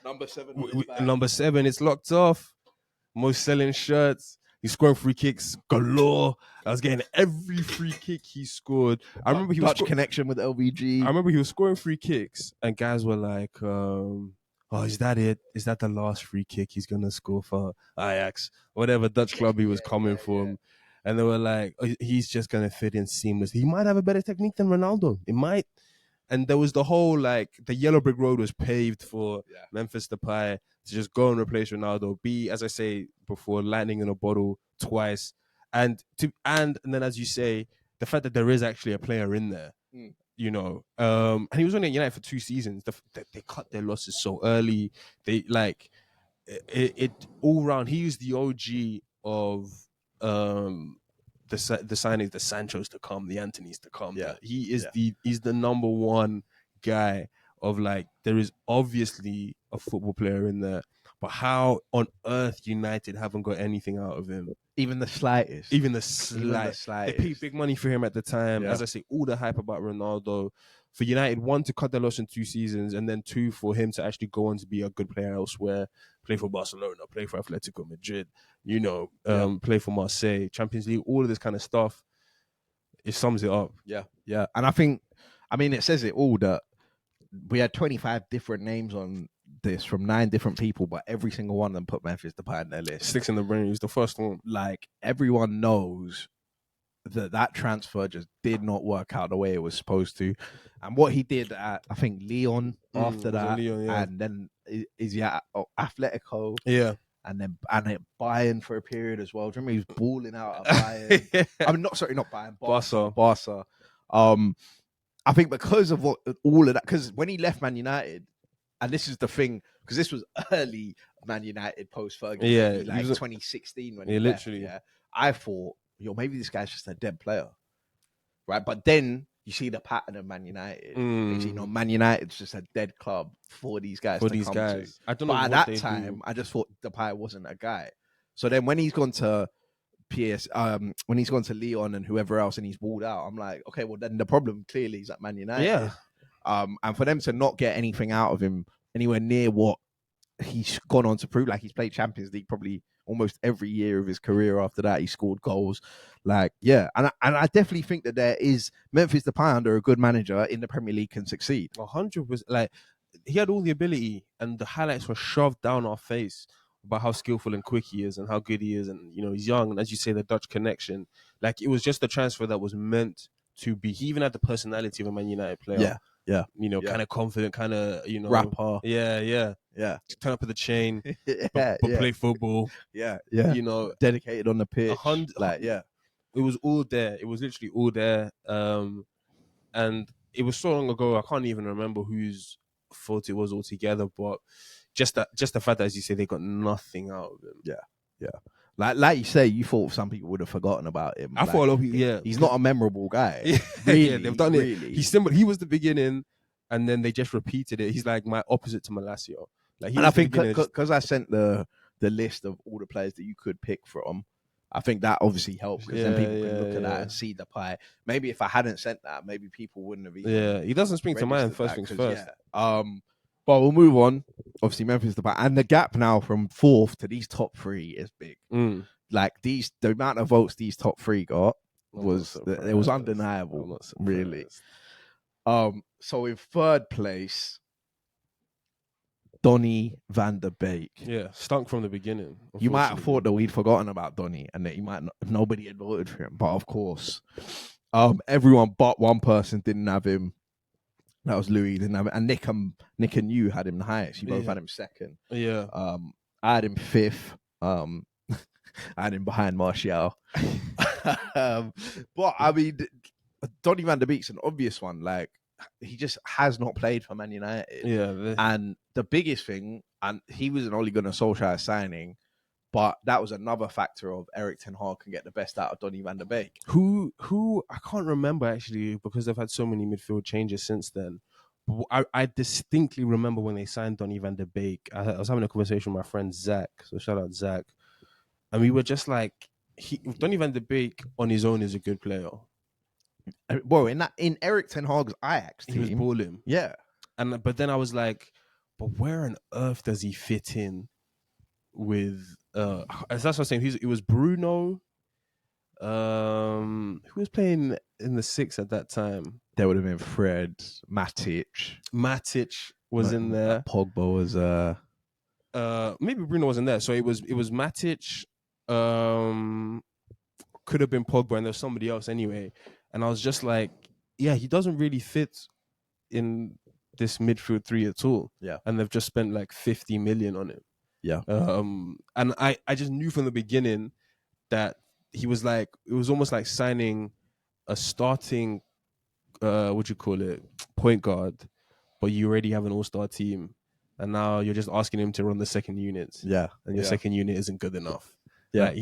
Number 7. Number 7, it's locked off. Most selling shirts. He's scoring free kicks galore. I was getting every free kick he scored. I remember he was connection with LVG. I remember he was scoring free kicks, and guys were like, "Oh, is that it? Is that the last free kick he's gonna score for Ajax, whatever Dutch club he was coming from?" And they were like, oh, "He's just gonna fit in seamlessly. He might have a better technique than Ronaldo. It might." And there was the whole like the yellow brick road was paved for Memphis Depay to just go and replace Ronaldo. Be, as I say before, lightning in a bottle twice, and then as you say, the fact that there is actually a player in there, you know, and he was only at United for 2 seasons. They cut their losses so early. They like it all round. He was the OG of the signings, the Sanchos to come, the Antonys to come. Yeah. He's the number one guy of like, there is obviously a football player in there, but how on earth United haven't got anything out of him? Even the slightest. They paid big money for him at the time. As I say, all the hype about Ronaldo. For United, 1, to cut their loss in 2 seasons, and then 2, for him to actually go on to be a good player elsewhere, play for Barcelona, play for Atletico Madrid, you know, play for Marseille, Champions League, all of this kind of stuff. It sums it up. Yeah. And I think, it says it all that we had 25 different names on this from 9 different people, but every single one of them put Memphis Depay in their list. Sticks in the brain. He's the first one. Like, everyone knows that transfer just did not work out the way it was supposed to. And what he did at, I think, Lyon after that, and then Atletico. Yeah. And then Bayern for a period as well. Do you remember he was balling out at Bayern? Not Bayern, Barca. I think because of all of that, because when he left Man United, and this is the thing, because this was early Man United post Ferguson, like 2016 when he left, I thought, maybe this guy's just a dead player, right? But then you see the pattern of Man United. Man United's just a dead club for these guys to come to. I don't know. But at that time, I just thought Depay wasn't a guy. So then when he's gone to when he's gone to Leon and whoever else, and he's balled out, I'm like, okay, well then the problem clearly is at Man United. Yeah. And for them to not get anything out of him anywhere near what he's gone on to prove, like he's played Champions League probably almost every year of his career. After that, he scored goals. Like, yeah, and I definitely think that there is Memphis Depay under a good manager in the Premier League can succeed. 100%. Like, he had all the ability, and the highlights were shoved down our face about how skillful and quick he is, and how good he is, and he's young, and as you say, the Dutch connection. Like, it was just a transfer that was meant to be. He even had the personality of a Man United player. Yeah. Kind of confident, kind of Rapper. Yeah. Turn up with the chain, but play football. Yeah. Dedicated on the pitch. It was all there. It was literally all there. And it was so long ago, I can't even remember whose fault it was altogether. But just the fact that, as you say, they got nothing out of him. Yeah. Like you say, you thought some people would have forgotten about him. I thought a lot of people, he's not a mememorable guy. Really, they've done it. He was the beginning, and then they just repeated it. He's like my opposite to Malacio. Like, and I think because I sent the list of all the players that you could pick from, I think that obviously helps, because then people can look at that and see the pie. Maybe if I hadn't sent that, maybe people wouldn't have even. Yeah, he doesn't spring to mind. First things first. But we'll move on. Obviously, Memphis Depay, and the gap now from 4th to these top 3 is big. Like the amount of votes these top 3 got was undeniable. Really. So in 3rd place, Donny van der Beek. Yeah, stunk from the beginning. You might have thought that we'd forgotten about Donny and that nobody had voted for him, but of course, everyone but one person didn't have him. That was Louis. Didn't have it, and Nick and you had him the highest. You both had him 2nd. Yeah. I had him 5th. I had him behind Martial. But I mean, Donny van der Beek's an obvious one. Like, he just has not played for Man United. Yeah. And the biggest thing, and he wasn't only going to Solskjaer signing, but that was another factor of Erik ten Hag can get the best out of Donny van der Beek. Who I can't remember actually, because they've had so many midfield changes since then. I distinctly remember when they signed Donny van der Beek. I was having a conversation with my friend Zach, so shout out Zach, and we were just like, Donny van der Beek on his own is a good player. Well, in Erik ten Hag's Ajax team, he was balling. Yeah, but then I was like, but where on earth does he fit in with? As that's what I'm saying. It was Bruno. Who was playing in the 6 at that time? There would have been Fred, Matic. Matic was in there. Pogba was maybe Bruno wasn't there. So it was Matic. Could have been Pogba, and there's somebody else anyway. And I was just like, yeah, he doesn't really fit in this midfield 3 at all. Yeah, and they've just spent like 50 million on it. Yeah. And I just knew from the beginning that he was like, it was almost like signing a starting, point guard, but you already have an all-star team, and now you're just asking him to run the second units. Yeah. And your second unit isn't good enough. Yeah.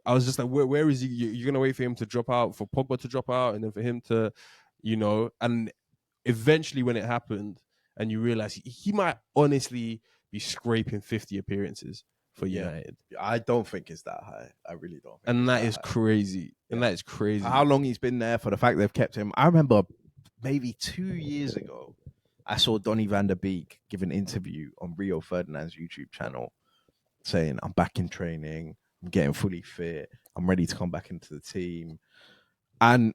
I was just like, where is he? You're gonna wait for him to drop out, for Pogba to drop out, and then for him to, and eventually when it happened, and you realize he might honestly be scraping 50 appearances for United. I don't think it's that high. I really don't. And that is crazy. And that is crazy. How long he's been there, for the fact they've kept him. I remember maybe 2 years ago, I saw Donny van der Beek give an interview on Rio Ferdinand's YouTube channel saying, I'm back in training, I'm getting fully fit, I'm ready to come back into the team. And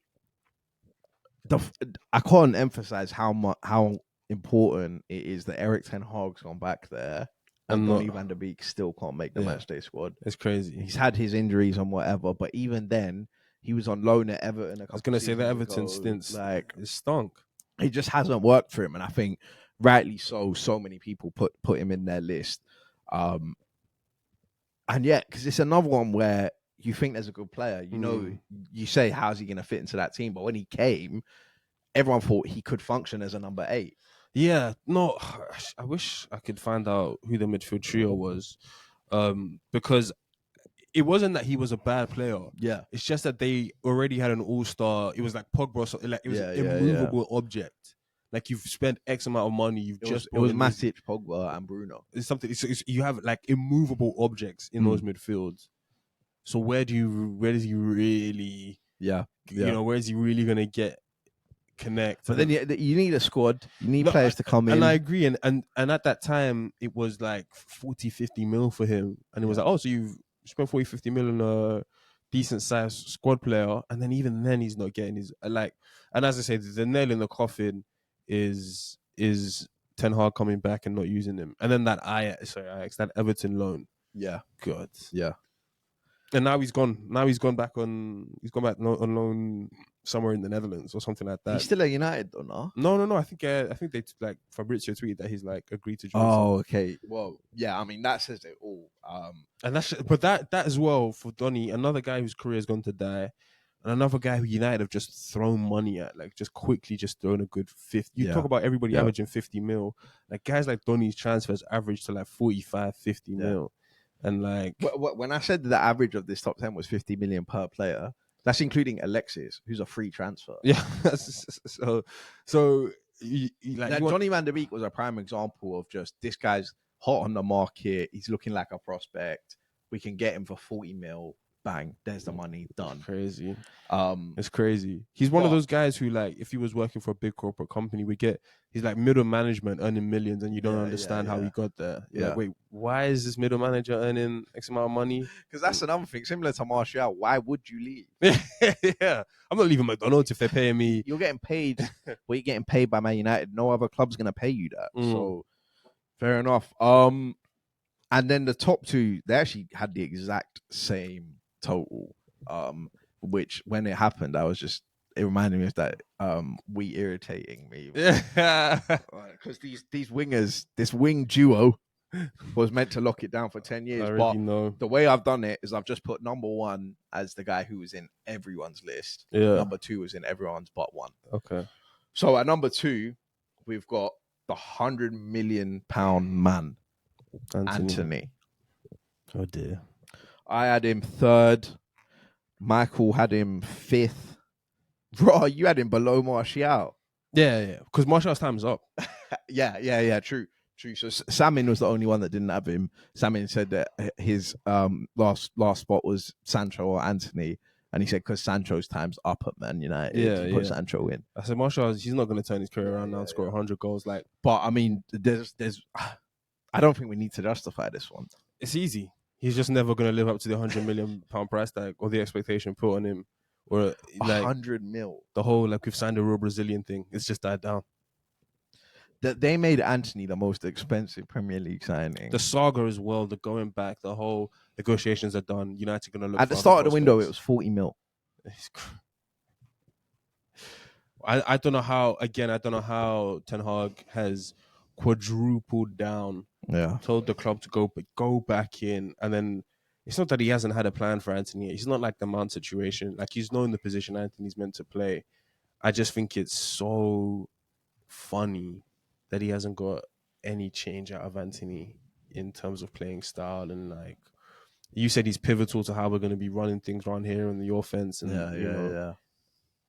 I can't emphasize how important it is that Erik ten Hag's gone back there and Donny van der Beek still can't make the matchday squad. It's crazy. He's had his injuries and whatever, but even then, he was on loan at Everton. I was going to say the Everton stints, like, it stunk. It just hasn't worked for him, and I think rightly so. So many people put him in their list, and yeah, because it's another one where you think there's a good player. You say, how's he going to fit into that team? But when he came, everyone thought he could function as a number 8. Yeah, no, I wish I could find out who the midfield trio was, because it wasn't that he was a bad player. Yeah, it's just that they already had an all-star. It was like Pogba, like it was an immovable object. Like you've spent X amount of money. You've It was, just it was brought in these- Matic, Pogba, and Bruno. It's something. You have like immovable objects in those midfields. So where does he really? Yeah, You know, where is he really gonna get connect? But then you need a squad. You need No, players to come in. And I agree. And at that time, it was like 40, 50 mil for him. And it was like, oh, so you've spent 40, 50 mil on a decent sized squad player. And then even then, he's not getting his, like, and as I say, the nail in the coffin is Ten Hag coming back and not using him. And then that that Everton loan. Yeah, God. yeah. And now he's gone. Now he's gone back on loan somewhere in the Netherlands or something like that. He's still at United, though, no? No. I think they like Fabrizio tweeted that he's like agreed to join. Oh, okay. Well, yeah. I mean, that says it all. And that as well for Donny, another guy whose career has gone to die, and another guy who United have just thrown money at, like just quickly just thrown a good 50. You talk about everybody averaging 50 mil. Like guys like Donny's transfers average to like 45, 50 mil. And like when I said the average of this top 10 was 50 million per player, that's including Alexis, who's a free transfer. Yeah. so Johnny Van der Beek was a prime example of just this guy's hot on the market. He's looking like a prospect. We can get him for 40 mil. Bang, there's the money, done. Crazy. It's crazy. He's one of those guys who, like, if he was working for a big corporate company, he's like middle management earning millions, and you don't understand how he got there. You're like, wait, why is this middle manager earning X amount of money? Because that's another thing. Similar to Martial, why would you leave? Yeah, I'm not leaving McDonald's if they're paying me. You're getting paid. Well, you're getting paid by Man United. No other club's gonna pay you that. So fair enough. And then the top two, they actually had the exact same total, which when it happened, it reminded me of that we irritating me, because these wingers, this wing duo was meant to lock it down for 10 years. But the way I've done it is I've just put number one as the guy who was in everyone's list. Number two was in everyone's but one. Okay. So at number two, we've got the £100 million man, Anthony. Oh dear. I had him third. Michael had him fifth. Bro, you had him below Martial. Yeah. Because Martial's time's up. Yeah. True. So Samin was the only one that didn't have him. Samin said that his last spot was Sancho or Anthony, and he said because Sancho's time's up at Man United, he put Sancho in. I said Martial, he's not going to turn his career around now and score 100 goals. Like, but I mean, there's, I don't think we need to justify this one. It's easy. He's just never going to live up to the £100 million price tag or the expectation put on him. Or like 100 mil. The whole, like, we've signed a real Brazilian thing. It's just died down. They made Anthony the most expensive Premier League signing. The saga as well, the going back, the whole negotiations are done. United going to look at the start of the window. It was 40 mil. I don't know how. Again, I don't know how Ten Hag has quadrupled down. Yeah, told the club to go back in, and then it's not that he hasn't had a plan for Anthony. He's not like the Mount situation. Like, he's known the position Anthony's meant to play. I just think it's so funny that he hasn't got any change out of Anthony in terms of playing style. And like you said, he's pivotal to how we're going to be running things around here in the offense. And yeah.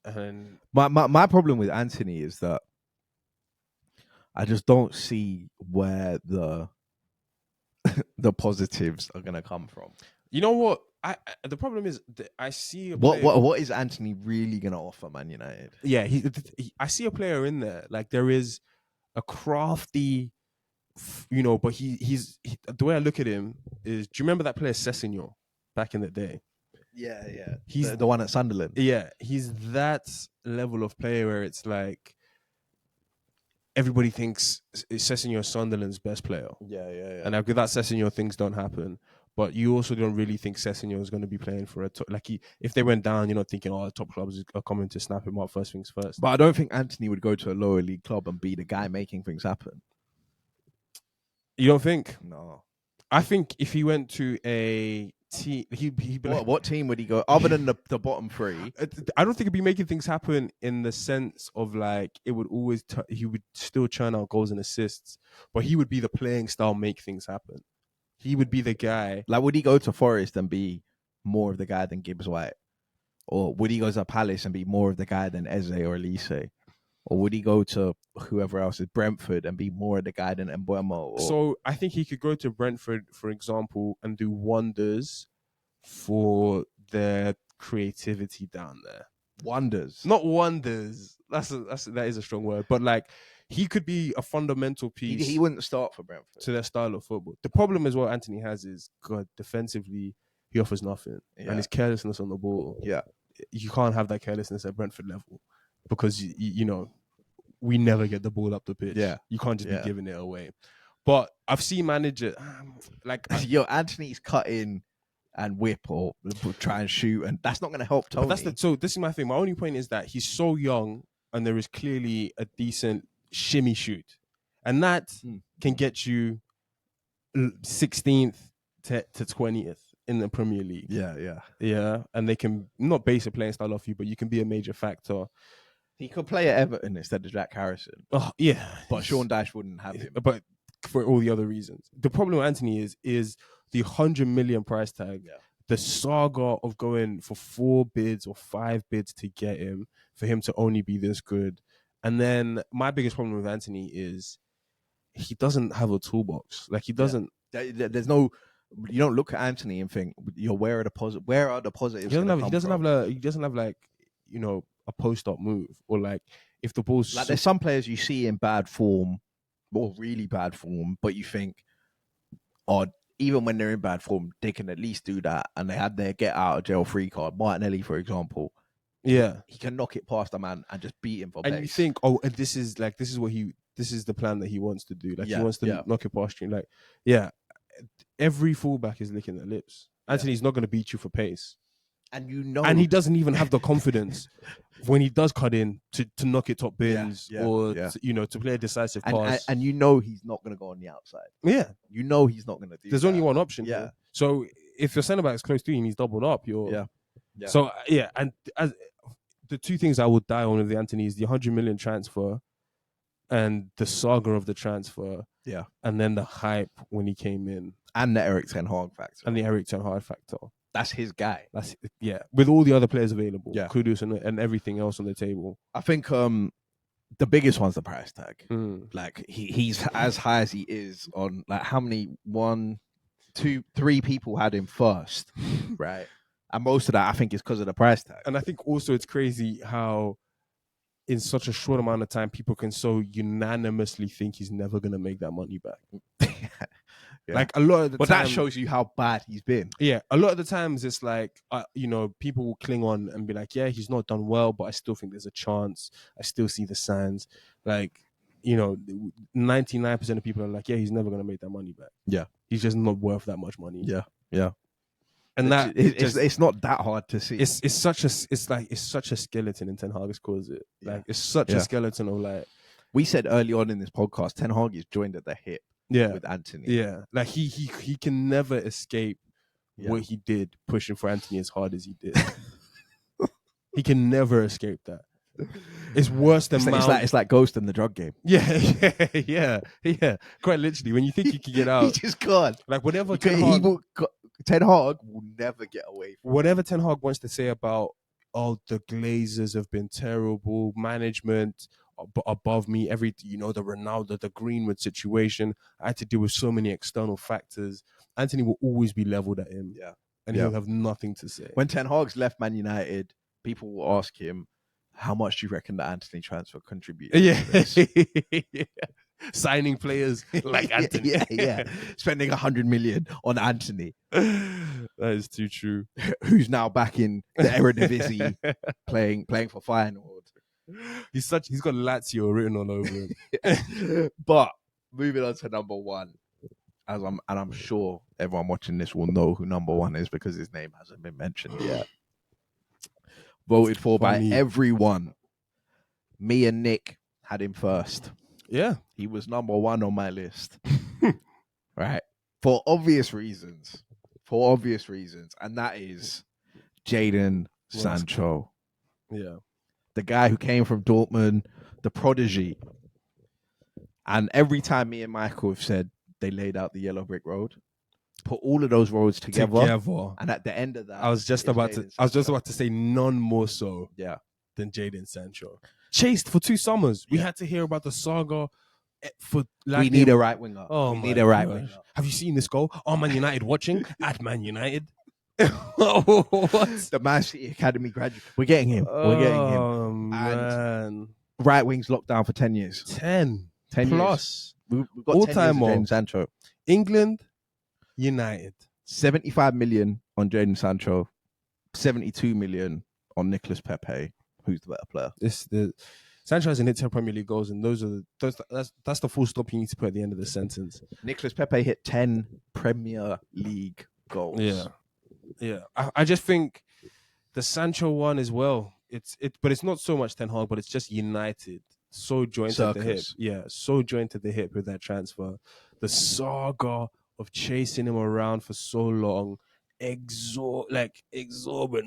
And my problem with Anthony is that I just don't see where the positives are going to come from. You know what? The problem is I see what is Anthony really going to offer Man United? Yeah, I see a player in there. Like, there is a crafty, but he's the way I look at him is, do you remember that player Sessegnon back in the day? Yeah. He's the one at Sunderland. Yeah, he's that level of player where it's like everybody thinks Sessegnon is Sunderland's best player. Yeah. And with that Sessegnon, things don't happen. But you also don't really think Sessegnon is going to be playing for a top. Like, if they went down, you're not thinking, the top clubs are coming to snap him up first things first. But I don't think Anthony would go to a lower league club and be the guy making things happen. You don't think? No. I think if he went to a team, what team would he go other than the bottom three? I don't think he'd be making things happen in the sense of, like, it would always he would still churn out goals and assists, but he would be the playing style, make things happen. He would be the guy. Like, would he go to Forest and be more of the guy than Gibbs White? Or would he go to Palace and be more of the guy than Eze or Elise? or would he go to whoever else is Brentford and be more of the guy than Mbeumo? Or... So I think he could go to Brentford, for example, and do wonders for their creativity down there. Wonders, not wonders. That is a strong word, but like he could be a fundamental piece. He wouldn't start for Brentford to their style of football. The problem as well Anthony has is, God, defensively he offers nothing, and his carelessness on the ball. Yeah, you can't have that carelessness at Brentford level because you know we never get the ball up the pitch. Yeah, you can't just be giving it away. But I've seen managers like Anthony's cut in and whip or try and shoot, and that's not going to help Tony. So this is my thing. My only point is that he's so young, and there is clearly a decent shimmy shoot, and that can get you 16th to 20th in the Premier League. Yeah, and they can not base a playing style off you, but you can be a major factor. He could play at Everton instead of Jack Harrison. Oh yeah, but Sean Dyche wouldn't have him. But for all the other reasons, the problem with Anthony is the 100 million price tag. Yeah. The saga of going for 4 bids or 5 bids to get him, for him to only be this good. And then my biggest problem with Anthony is he doesn't have a toolbox. Like he doesn't. There's no. You don't look at Anthony and think, where are the positives? He doesn't have like a post-up move, or like if the ball's like there's some players you see in bad form or really bad form, but you think, even when they're in bad form, they can at least do that, and they had their get out of jail free card. Martinelli, for example, he can knock it past a man and just beat him for and pace. you think, this is the plan that he wants to do. Like he wants to knock it past you. Like every fullback is licking their lips. Anthony's not going to beat you for pace. And and he doesn't even have the confidence when he does cut in to knock it top bins to play a decisive pass. And he's not going to go on the outside. Yeah, he's not going to do. There's only one option. Yeah. So if your centre back is close to you and he's doubled up, So and as the two things I would die on with the Anthony is the 100 million transfer, and the saga of the transfer. Yeah, and then the hype when he came in, and the Eric Ten Hag factor. That's his guy. With all the other players available, Kudus and everything else on the table. I think the biggest one's the price tag. Like he's as high as he is on like how many 1, 2, 3 people had him first, right? And most of that I think is because of the price tag. And I think also it's crazy how in such a short amount of time people can so unanimously think he's never going to make that money back. Like a lot of the time, that shows you how bad he's been. Yeah, a lot of the times it's like people will cling on and be like, he's not done well, but I still think there's a chance. I still see the signs. Like 99% of people are like, he's never going to make that money back. Yeah, he's just not worth that much money. Yeah. And it's not that hard to see. It's such a skeleton in Ten Hag's closet. Like it's such a skeleton of like. We said early on in this podcast, Ten Hag is joined at the hip. With Anthony. Yeah. Like he can never escape what he did pushing for Anthony as hard as he did. He can never escape that. It's worse than it's like Ghost in the drug game. Yeah. Quite literally. When you think you can get out, he just can't. Like whatever Ten Hag will never get away from whatever Ten Hag wants to say about the Glazers have been terrible, management above me, the Ronaldo, the Greenwood situation. I had to deal with so many external factors. Anthony will always be leveled at him. And he'll have nothing to say. When Ten Hag's left Man United, people will ask him, how much do you reckon the Anthony transfer contributed? Yeah. Signing players like Anthony. Spending 100 million on Anthony. That is too true. Who's now back in the Eredivisie playing for Feyenoord. He's got Lazio written all over him. But moving on to number 1, I'm sure everyone watching this will know who number 1 is because his name hasn't been mentioned yet. Voted for by everyone. Me and Nick had him first. Yeah, he was number 1 on my list. Right, for obvious reasons, and that is Jadon Sancho. Yeah. The guy who came from Dortmund, the prodigy. And every time me and Michael have said they laid out the yellow brick road, put all of those roads together. And at the end of that, I was just about to say none more so than Jadon Sancho. chased for 2 summers. We had to hear about the saga for we need a right winger. Oh, we my need a right gosh. winger. Have you seen this goal? Are Man United watching? At Man United. What? The Man City Academy graduate. We're getting him. We're getting him. Oh, man. Right wing's locked down for 10 years. 10 plus. years. We've got All 10 time years of more. Jadon Sancho. England, United. 75 million on Jadon Sancho. 72 million on Nicolas Pepe. Who's the better player? Sancho hasn't hit 10 Premier League goals, and that's the full stop you need to put at the end of the sentence. Nicolas Pepe hit 10 Premier League goals. Yeah. I just think the Sancho one as well. But it's not so much Ten Hag, but it's just United so joined at the hip. Yeah, so joined at the hip with that transfer. The saga of chasing him around for so long, exorbitant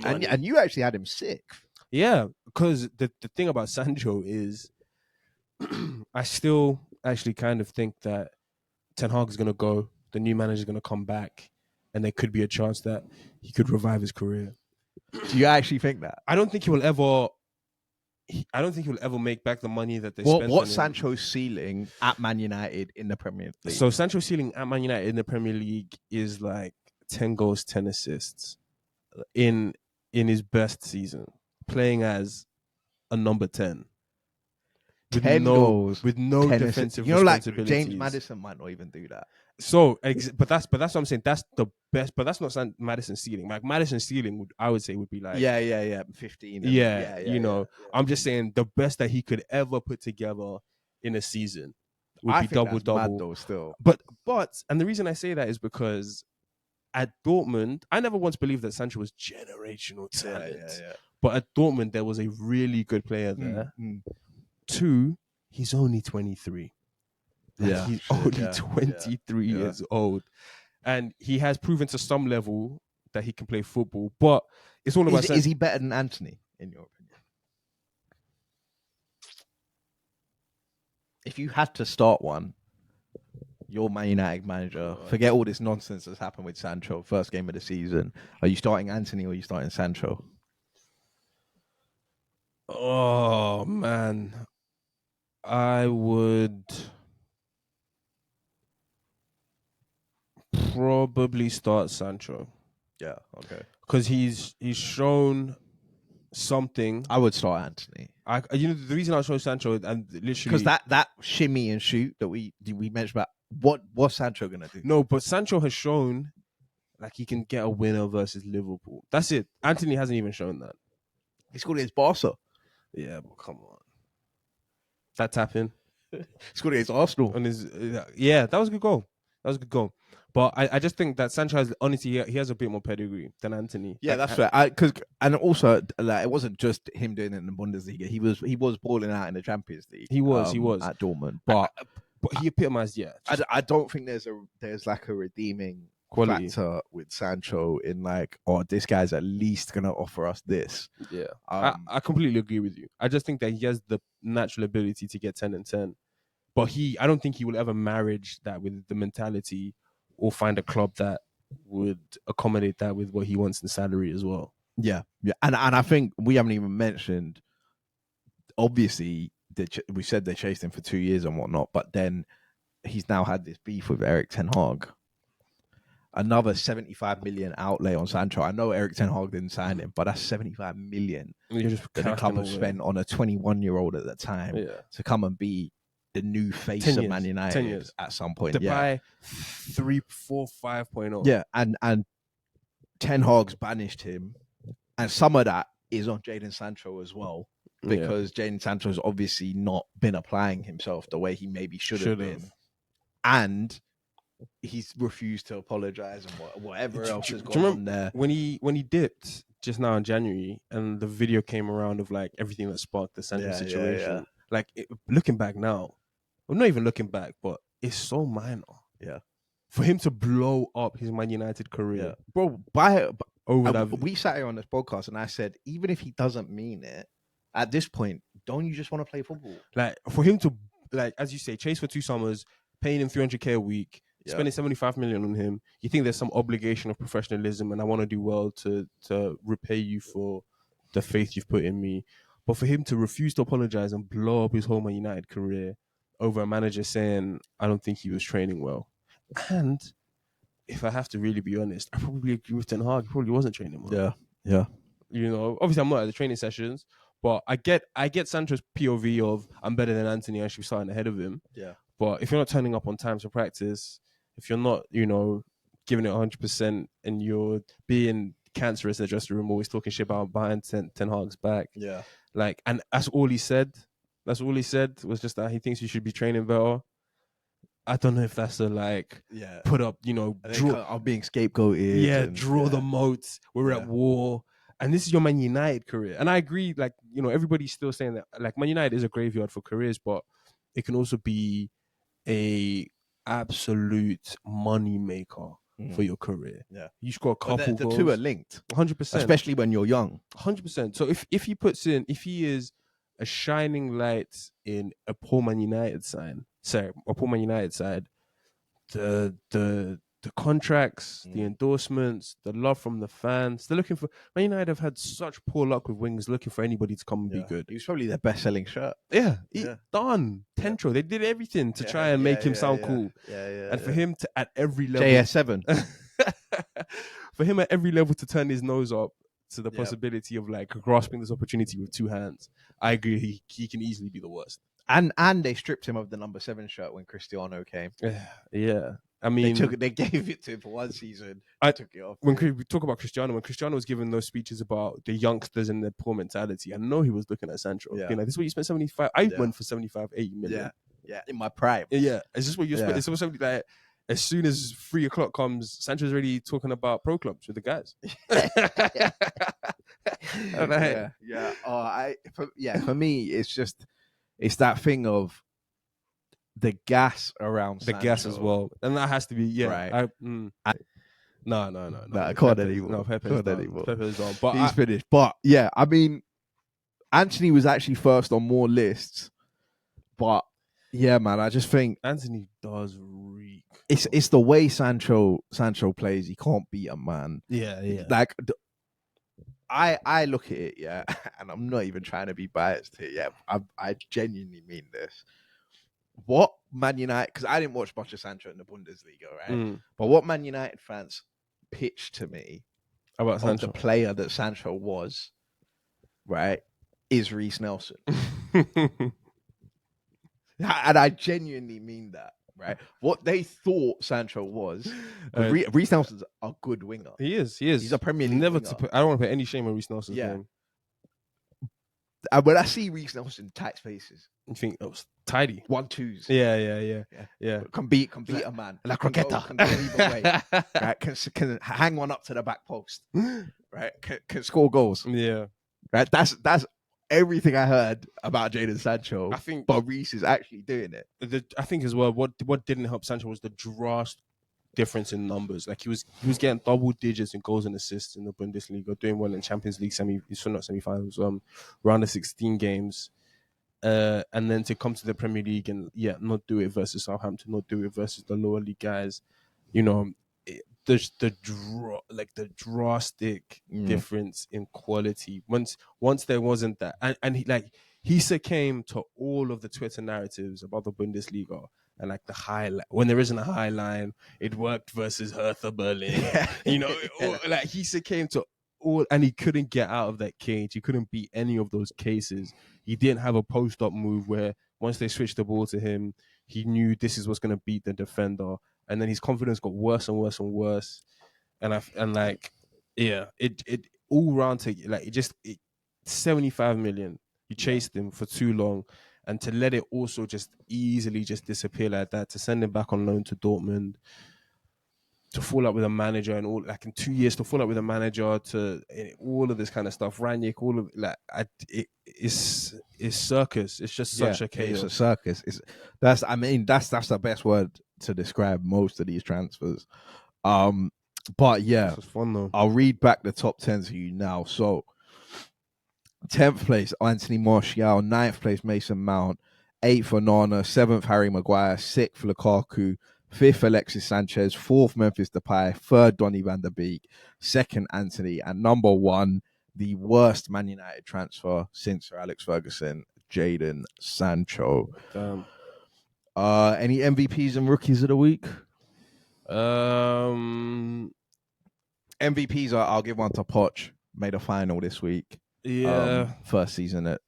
money. And you actually had him sixth. Yeah, because the thing about Sancho is I still actually kind of think that Ten Hag is going to go, the new manager is going to come back, and there could be a chance that he could revive his career. Do you actually think that? I don't think he will ever make back the money that they spent. What's Sancho's ceiling at Man United in the Premier League? So Sancho's ceiling at Man United in the Premier League is like 10 goals, 10 assists in his best season, playing as a number 10. 10 goals with no defensive responsibilities. responsibilities. James Maddison might not even do that. So, but that's what I'm saying. That's the best, but that's not Maddison's ceiling. Like Maddison's ceiling I would say would be like 15. I'm just saying the best that he could ever put together in a season would be double. Still, but and the reason I say that is because at Dortmund, I never once believed that Sancho was generational talent. But at Dortmund, there was a really good player there. 2, he's only 23. He's only 23 years old. And he has proven to some level that he can play football. But it's all about... Is he better than Anthony, in your opinion? If you had to start one, your Man United manager, forget all this nonsense that's happened with Sancho, first game of the season. Are you starting Anthony or are you starting Sancho? Oh, man. I would... probably start Sancho. Yeah, okay. Because he's shown something. I would start Anthony. The reason I show Sancho and literally because that shimmy and shoot that we mentioned about what's Sancho gonna do? No, but Sancho has shown like he can get a winner versus Liverpool. That's it. Anthony hasn't even shown that. He scored against Barca. Yeah, but come on. That tap in. He scored against Arsenal. That was a good goal. But I just think that Sancho has, honestly, he has a bit more pedigree than Anthony. Yeah, that's fair. And also, like, it wasn't just him doing it in the Bundesliga. He was balling out in the Champions League. He was at Dortmund. But he epitomized, I don't think there's like a redeeming quality factor with Sancho in like, this guy's at least gonna offer us this. Yeah, I completely agree with you. I just think that he has the natural ability to get 10 and 10, but I don't think he will ever marriage that with the mentality or find a club that would accommodate that with what he wants in salary as well. Yeah. And I think we haven't even mentioned, obviously, we said they chased him for 2 years and whatnot, but then he's now had this beef with Erik Ten Hag. Another 75 million outlay on Sancho. I know Erik Ten Hag didn't sign him, but that's 75 million that the club have spent on a 21-year-old at the time to come and be the new face of Man United 10 years. At some point. To buy 3, 4, 5.0. Yeah, and Ten Hag's banished him. And some of that is on Jadon Sancho as well. Because Jadon Sancho's obviously not been applying himself the way he maybe should have been. And he's refused to apologize and whatever else has gone on there. When he dipped just now in January and the video came around of like everything that sparked the Sancho situation. Like looking back now, well, not even looking back, but it's so minor. Yeah. For him to blow up his Man United career. Yeah. Bro, we sat here on this podcast and I said, even if he doesn't mean it, at this point, don't you just want to play football? Like, for him to, like, as you say, chase for 2 summers, paying him 300k a week, spending 75 million on him, you think there's some obligation of professionalism and I want to do well to repay you for the faith you've put in me. But for him to refuse to apologize and blow up his whole Man United career over a manager saying, I don't think he was training well. And if I have to really be honest, I probably agree with Ten Hag. He probably wasn't training well. Yeah. You know, obviously I'm not at the training sessions, but I get Sancho's POV of I'm better than Anthony, I should be starting ahead of him. Yeah. But if you're not turning up on time to practice, if you're not, you know, giving it 100% and you're being cancerous in the dressing room, always talking shit about behind Ten Hag's back. Yeah. Like, and that's all he said. That's all he said was just that he thinks you should be training better. I don't know if that's a put up, you know, I'm being scapegoated. Yeah, draw the moats. We're at war. And this is your Man United career. And I agree, like, you know, everybody's still saying that, like, Man United is a graveyard for careers, but it can also be a absolute money maker for your career. Yeah. You score a couple the goals. two are linked. 100%. Especially when you're young. 100%. So if he is a shining light in a poor Man United side, the contracts, the endorsements, the love from the fans. They're looking for Man United have had such poor luck with wingers looking for anybody to come and be good. He was probably their best selling shirt. Done. Tentro. They did everything to try and make him sound cool. And for him to at every level JS7. for him at every level to turn his nose up to the possibility of like grasping this opportunity with two hands. I agree he can easily be the worst. And they stripped him of the number 7 shirt when Cristiano came. Yeah. I mean, they gave it to him for one season. Took it off. When we talk about Cristiano, when Cristiano was giving those speeches about the youngsters and their poor mentality, I know he was looking at Sancho. Yeah. Being like, this is what you spent 75. I went for 75, 80 million. Yeah. In my prime. Yeah. Is this what you spent? It's almost something like, as soon as 3 o'clock comes, Sancho's already talking about pro clubs with the guys. For me, it's that thing of the gas around the Sancho. gas as well, and that has to be right. No. I can't anymore. No, Pepe's done. But he's finished. But yeah, I mean, Anthony was actually first on more lists. But yeah, man, I just think Anthony does reek. It's the way Sancho plays. He can't beat a man. Yeah. Like I look at it, and I'm not even trying to be biased here. I genuinely mean this. What Man United, because I didn't watch much of Sancho in the Bundesliga, right? But what Man United fans pitched to me about Sancho, the player that Sancho was, right, is Reece Nelson. And I genuinely mean that, right? What they thought Sancho was, Reece Nelson's a good winger. He is. He's a Premier League winger. I don't want to put any shame on Reece Nelson's name. And when I see Reece Nelson tight spaces, you think it was tidy 1-2s. Yeah. Can beat a man. La croqueta. Can go either way. Right? Can hang one up to the back post. Right? Can score goals. Yeah. Right. That's everything I heard about Jadon Sancho. I think, but Reece is actually doing it. I think as well. What didn't help Sancho was the drastic difference in numbers. Like he was getting double digits in goals and assists in the Bundesliga, doing well in Champions League semi-finals, round of 16 games, and then to come to the Premier League and not do it versus Southampton, not do it versus the lower league guys. You know, there's the drastic difference in quality. Once there wasn't that, and he came to all of the Twitter narratives about the Bundesliga. And like the highlight, when there isn't a high line, it worked versus Hertha Berlin. You know, like he came to all, and he couldn't get out of that cage. He couldn't beat any of those cases. He didn't have a post-up move where once they switched the ball to him, he knew this is what's going to beat the defender. And then his confidence got worse and worse and worse. It all round to like it 75 million. You chased him for too long. And to let it also just easily just disappear like that, to send him back on loan to Dortmund, to fall out with a manager and all, like in 2 years, to fall out with a manager, to all of this kind of stuff, Ranić, all of it's circus. It's just such a chaos. It's a circus. That's the best word to describe most of these transfers. But yeah, this was fun though. I'll read back the top 10 to you now. So 10th place, Anthony Martial. 9th place, Mason Mount. 8th, Onana. 7th, Harry Maguire. 6th, Lukaku. 5th, Alexis Sanchez. 4th, Memphis Depay. 3rd, Donny van der Beek. 2nd, Anthony. And number 1, the worst Man United transfer since Sir Alex Ferguson, Jadon Sancho. Damn. Any MVPs and rookies of the week? MVPs, I'll give one to Poch. Made a final this week. Yeah. First season at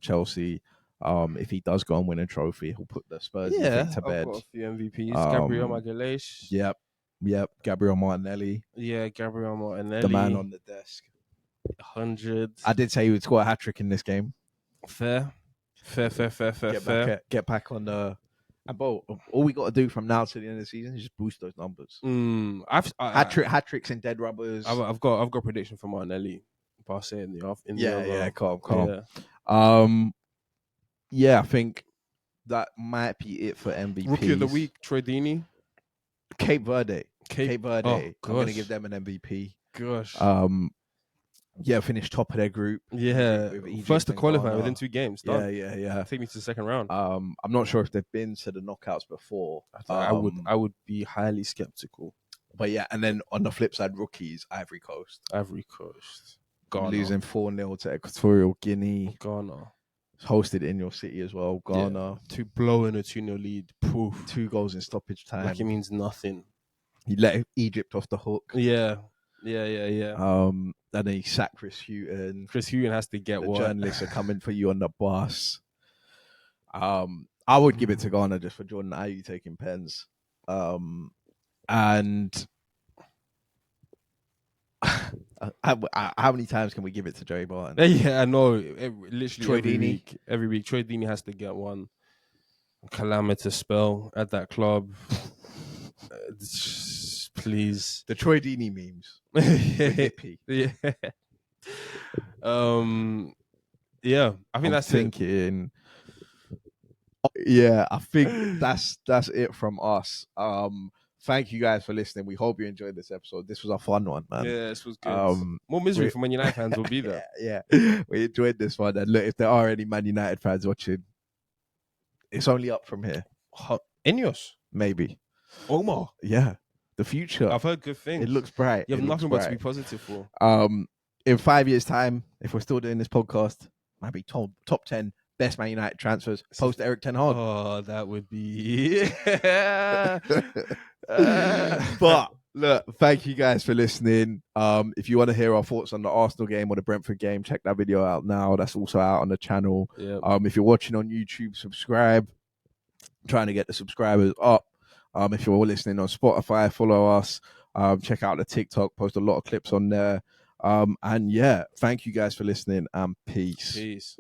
Chelsea. If he does go and win a trophy, he'll put the Spurs thing to I've bed. got a few MVPs. Gabriel Magalhaes. Yep. Gabriel Martinelli, Yeah, Gabriel Martinelli. the man on the desk. 100. I did say he would score a hat trick in this game. Fair. Get back on the. And bro, all we got to do from now to the end of the season is just boost those numbers. Hat tricks and dead rubbers. I've got a prediction for Martinelli. But I'll say it in the off. Calm. Yeah, I think that might be it for MVP. Rookie of the week, Troy Deeney. Cape Verde. Oh, I'm gonna give them an MVP. Gosh. Finished top of their group. Yeah, with Egypt first to and qualify Ghana. within 2 games. Done. Yeah. Take me to the second round. I'm not sure if they've been to the knockouts before. I would be highly skeptical. But yeah, and then on the flip side, rookies, Ivory Coast. Ghana. Losing 4-0 to Equatorial Guinea. Ghana. Hosted in your city as well. Ghana. To blow in a 2-0 lead. Poof. 2 goals in stoppage time. Like it means nothing. He let Egypt off the hook. Yeah. And then he sacked Chris Hughton. Chris Hughton has to get the journalists are coming for you on the bus. I would give it to Ghana just for Jordan Ayew taking pens. And how many times can we give it to Joey Barton? Yeah, I know. Literally Troy Deeney. Every week, Troy Deeney has to get one. Calamitous spell at that club. Please. The Troy Deeney memes. Yeah. I think that's thinking. Yeah, I think that's it from us. Thank you guys for listening. We hope you enjoyed this episode. This was a fun one, man. Yeah, this was good. More misery for Man United fans will be there. Yeah. We enjoyed this one. And look, if there are any Man United fans watching, it's only up from here. Ineos. Maybe. Omar. Yeah. The future. I've heard good things. It looks bright. You have nothing but to be positive for. In 5 years' time, if we're still doing this podcast, might be top 10 best Man United transfers post Eric Ten Hag. Oh, that would be. But look, thank you guys for listening. If you want to hear our thoughts on the Arsenal game or the Brentford game, check that video out now. That's also out on the channel. Yep. If you're watching on YouTube, subscribe. I'm trying to get the subscribers up. If you're listening on Spotify, follow us. Check out the TikTok. Post a lot of clips on there. And yeah, thank you guys for listening, and peace.